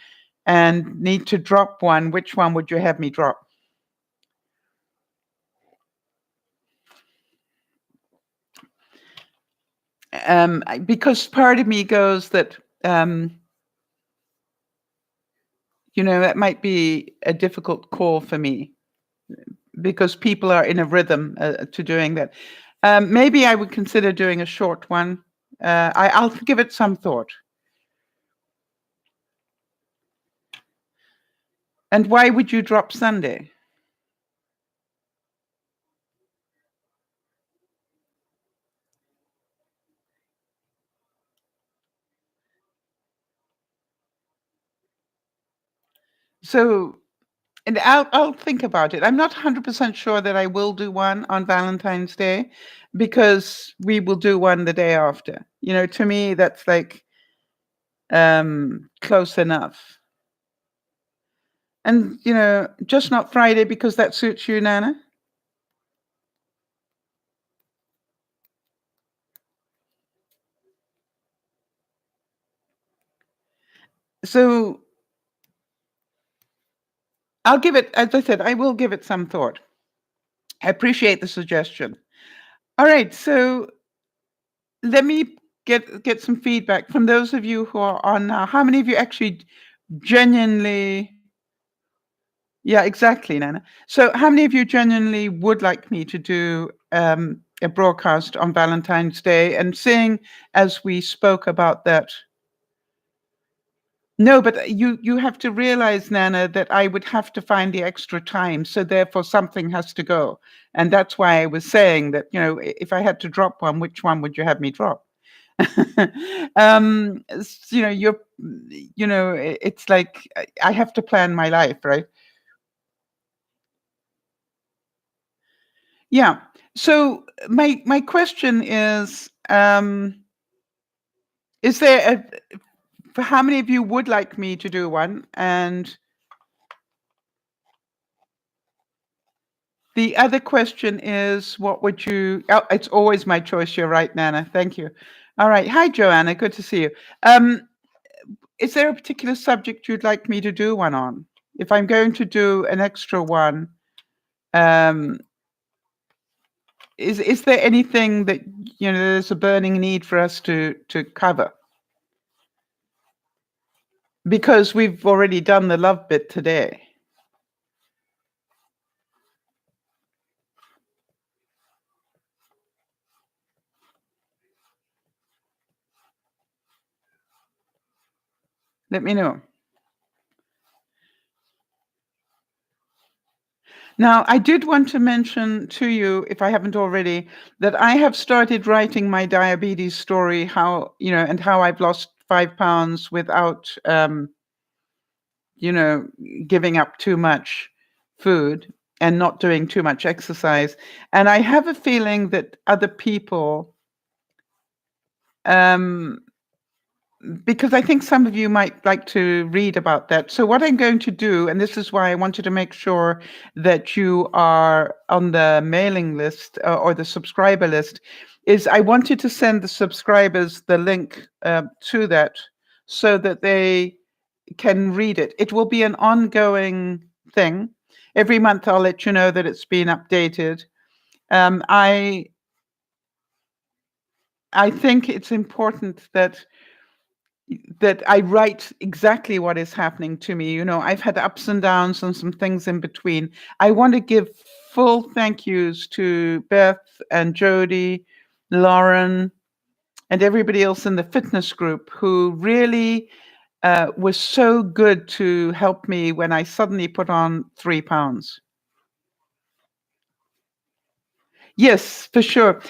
and need to drop one, which one would you have me drop? Because part of me goes that, that might be a difficult call for me because people are in a rhythm to doing that. Maybe I would consider doing a short one. I'll give it some thought. And why would you drop Sunday? So, and I'll think about it. I'm not 100% sure that I will do one on Valentine's Day because we will do one the day after. To me, that's like close enough. And, just not Friday because that suits you, Nana. So I'll give it, as I said, I will give it some thought. I appreciate the suggestion. All right. So let me get some feedback from those of you who are on now. How many of you actually genuinely? Yeah, exactly, Nana. So how many of you genuinely would like me to do a broadcast on Valentine's Day? And seeing as we spoke about that. No, but you have to realize, Nana, that I would have to find the extra time. So therefore something has to go. And that's why I was saying that, if I had to drop one, which one would you have me drop? You're, it's like I have to plan my life, right? Yeah. So my question is there for how many of you would like me to do one? And the other question is, what would you? Oh, it's always my choice. You're right, Nana. Thank you. All right. Hi, Joanna. Good to see you. Is there a particular subject you'd like me to do one on? If I'm going to do an extra one, um, is there anything that there's a burning need for us to cover? Because we've already done the love bit today. Let me know. Now, I did want to mention to you, if I haven't already, that I have started writing my diabetes story, and how I've lost 5 pounds without, giving up too much food and not doing too much exercise. And I have a feeling that other people, um, because I think some of you might like to read about that. So what I'm going to do, and this is why I wanted to make sure that you are on the mailing list or the subscriber list, is I wanted to send the subscribers the link to that so that they can read it. It will be an ongoing thing. Every month I'll let you know that it's been updated. I think it's important that I write exactly what is happening to me. I've had ups and downs and some things in between. I want to give full thank yous to Beth and Jody, Lauren, and everybody else in the fitness group who really was so good to help me when I suddenly put on 3 pounds. Yes, for sure.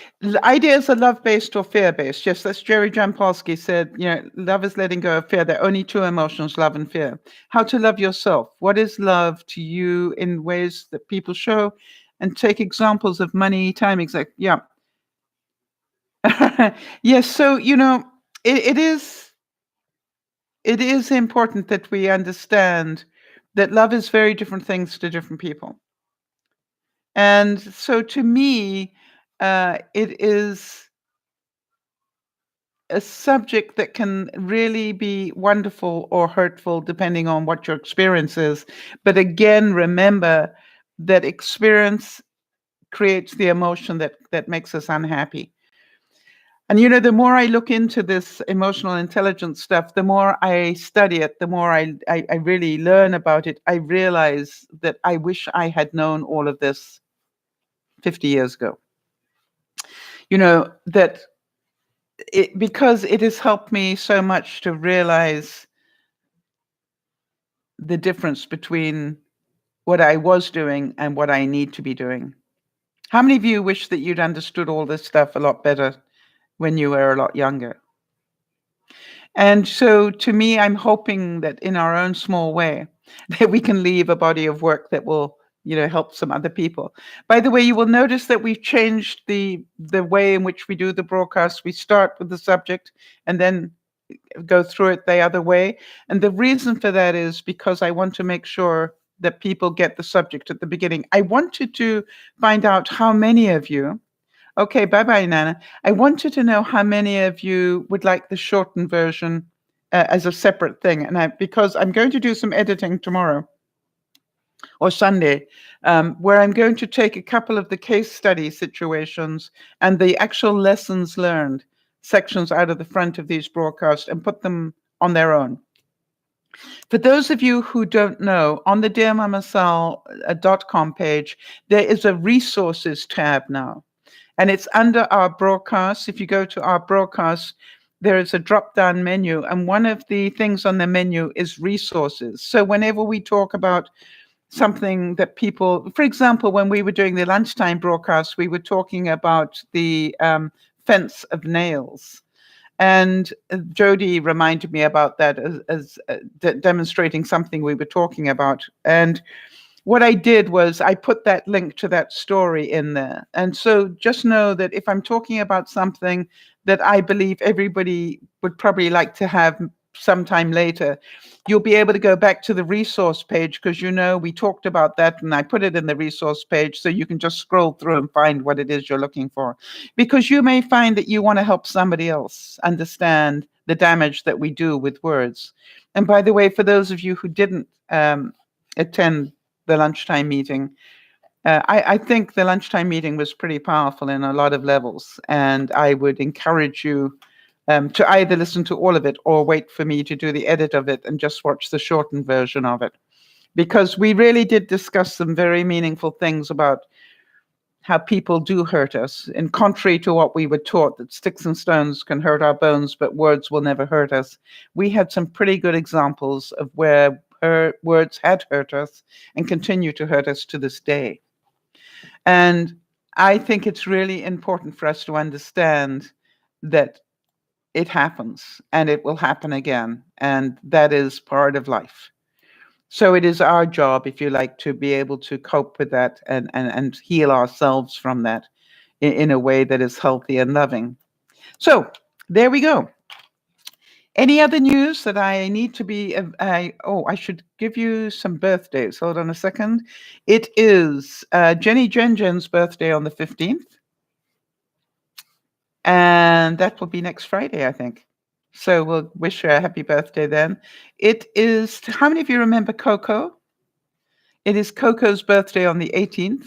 Ideas are love-based or fear-based. Yes, that's Jerry Jampolsky said, love is letting go of fear. There are only two emotions, love and fear. How to love yourself. What is love to you in ways that people show? And take examples of money, time, yeah. Yes, so, it is important that we understand that love is very different things to different people. And so to me, it is a subject that can really be wonderful or hurtful depending on what your experience is. But again, remember that experience creates the emotion that makes us unhappy. And the more I look into this emotional intelligence stuff, the more I study it, the more I really learn about it. I realize that I wish I had known all of this 50 years ago. That because it has helped me so much to realize the difference between what I was doing and what I need to be doing. How many of you wish that you'd understood all this stuff a lot better when you were a lot younger? And so to me, I'm hoping that in our own small way. that we can leave a body of work that will, help some other people. By the way, you will notice that we've changed the way in which we do the broadcast. We start with the subject and then go through it the other way. And the reason for that is because I want to make sure that people get the subject at the beginning. I wanted to find out how many of you, okay, bye-bye, Nana. I wanted to know how many of you would like the shortened version as a separate thing. And because I'm going to do some editing tomorrow or Sunday, where I'm going to take a couple of the case study situations and the actual lessons learned sections out of the front of these broadcasts and put them on their own. For those of you who don't know, on the DearMamaSal.com page, there is a resources tab now, and it's under our broadcasts. If you go to our broadcasts, there is a drop-down menu, and one of the things on the menu is resources. So whenever we talk about something that people, for example, when we were doing the lunchtime broadcast, we were talking about the fence of nails. And Jody reminded me about that as demonstrating something we were talking about. And what I did was I put that link to that story in there. And so just know that if I'm talking about something that I believe everybody would probably like to have sometime later, you'll be able to go back to the resource page because we talked about that and I put it in the resource page so you can just scroll through and find what it is you're looking for. Because you may find that you want to help somebody else understand the damage that we do with words. And by the way, for those of you who didn't attend the lunchtime meeting, I think the lunchtime meeting was pretty powerful in a lot of levels. And I would encourage you to either listen to all of it or wait for me to do the edit of it and just watch the shortened version of it. Because we really did discuss some very meaningful things about how people do hurt us. And contrary to what we were taught, that sticks and stones can hurt our bones, but words will never hurt us. We had some pretty good examples of where words had hurt us and continue to hurt us to this day. And I think it's really important for us to understand that it happens and it will happen again. And that is part of life. So it is our job, if you like, to be able to cope with that and heal ourselves from that in a way that is healthy and loving. So there we go. Any other news that I need to be, I should give you some birthdays. Hold on a second. It is Jenny Jen's birthday on the 15th. And that will be next Friday, I think. So we'll wish her a happy birthday then. It is, how many of you remember Coco? It is Coco's birthday on the 18th.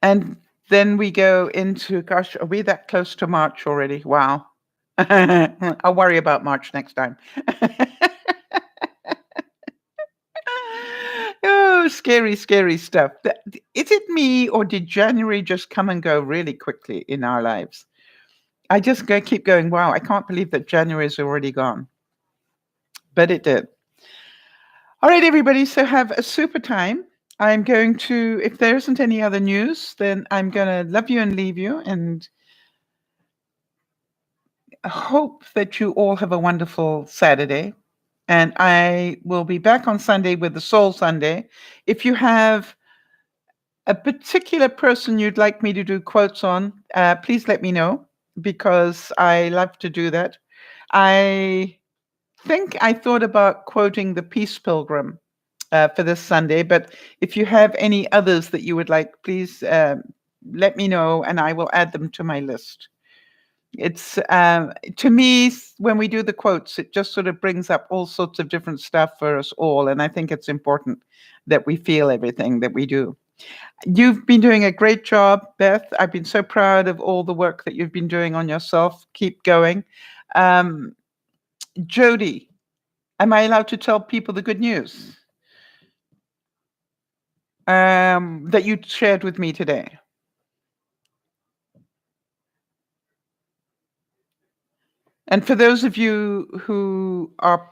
And then we go into, gosh, are we that close to March already? Wow. I'll worry about March next time. Oh, scary, scary stuff. Is it me, or did January just come and go really quickly in our lives? I just keep going, wow, I can't believe that January is already gone. But it did. All right, everybody, so have a super time. I'm going to, if there isn't any other news, then I'm going to love you and leave you and hope that you all have a wonderful Saturday. And I will be back on Sunday with the Soul Sunday. If you have a particular person you'd like me to do quotes on, please let me know, because I love to do that. I think I thought about quoting the Peace Pilgrim for this Sunday, but if you have any others that you would like, please let me know and I will add them to my list. It's to me, when we do the quotes, it just sort of brings up all sorts of different stuff for us all. And I think it's important that we feel everything that we do. You've been doing a great job, Beth. I've been so proud of all the work that you've been doing on yourself. Keep going. Jody, am I allowed to tell people the good news that you shared with me today? And for those of you who are,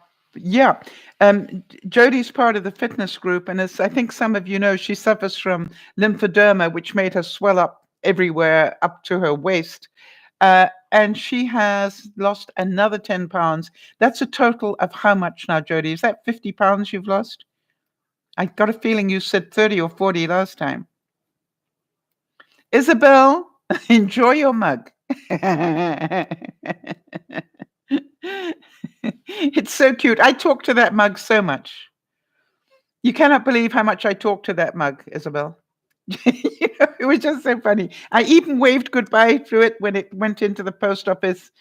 Jody's part of the fitness group, and as I think some of you know, she suffers from lymphoderma, which made her swell up everywhere up to her waist. and she has lost another 10 pounds. That's a total of how much now, Jody? Is that 50 pounds you've lost? I got a feeling you said 30 or 40 last time. Isabel, enjoy your mug. It's so cute. I talk to that mug so much. You cannot believe how much I talk to that mug, Isabel. It was just so funny. I even waved goodbye to it when it went into the post office.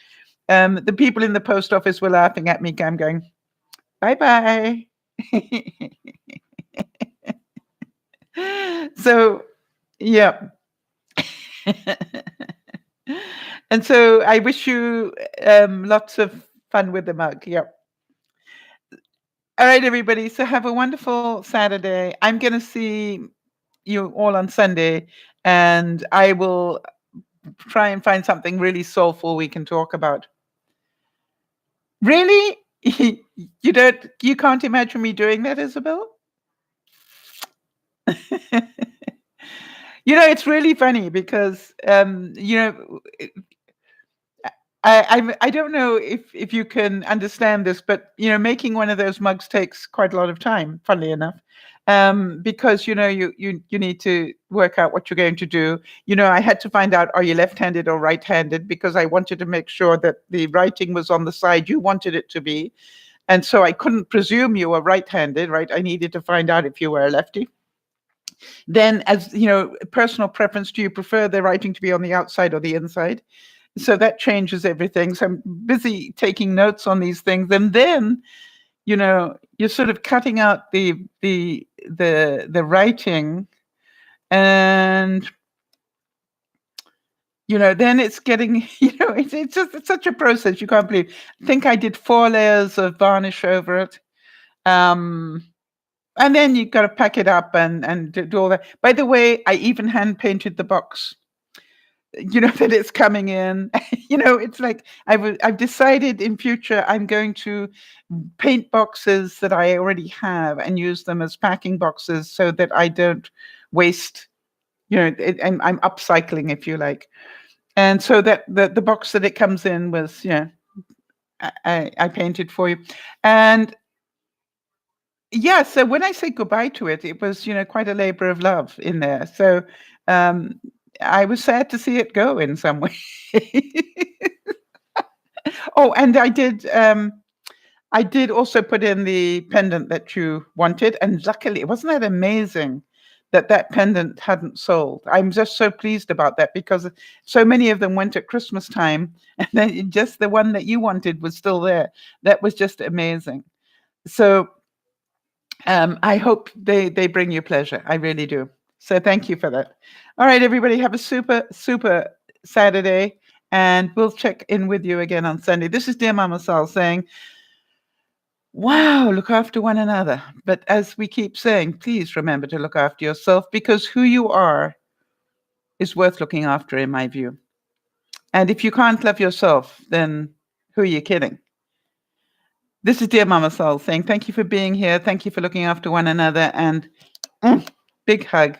The people in the post office were laughing at me. I'm going, bye-bye. So, yeah. And so I wish you lots of fun with the mug. Yep. All right, everybody. So have a wonderful Saturday. I'm going to see you all on Sunday, and I will try and find something really soulful we can talk about. Really? You can't imagine me doing that, Isabel? It's really funny because I don't know if you can understand this, but making one of those mugs takes quite a lot of time, funnily enough. Because you need to work out what you're going to do. I had to find out, are you left-handed or right-handed, because I wanted to make sure that the writing was on the side you wanted it to be. And so I couldn't presume you were right-handed, right? I needed to find out if you were a lefty. Then, as personal preference, do you prefer the writing to be on the outside or the inside? So that changes everything. So I'm busy taking notes on these things. And then, you're sort of cutting out the writing, and then it's getting, it's such a process. You can't believe. I think I did 4 layers of varnish over it. And then you've got to pack it up and do all that. By the way, I even hand painted the box. That it's coming in. It's like I've decided in future I'm going to paint boxes that I already have and use them as packing boxes so that I don't waste. I'm upcycling, if you like. And so that the box that it comes in was, I painted for you. And yeah, so when I say goodbye to it, it was, quite a labor of love in there. So I was sad to see it go in some way. Oh, and I did also put in the pendant that you wanted, and luckily, wasn't that amazing that pendant hadn't sold? I'm just so pleased about that, because so many of them went at Christmas time, and then just the one that you wanted was still there. That was just amazing. So I hope they bring you pleasure. I really do. So thank you for that. All right, everybody, have a super, super Saturday, and we'll check in with you again on Sunday. This is DearMamaSal saying, wow, look after one another. But as we keep saying, please remember to look after yourself, because who you are is worth looking after, in my view. And if you can't love yourself, then who are you kidding? This is DearMamaSal saying thank you for being here. Thank you for looking after one another. And big hug.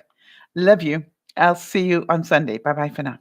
Love you. I'll see you on Sunday. Bye-bye for now.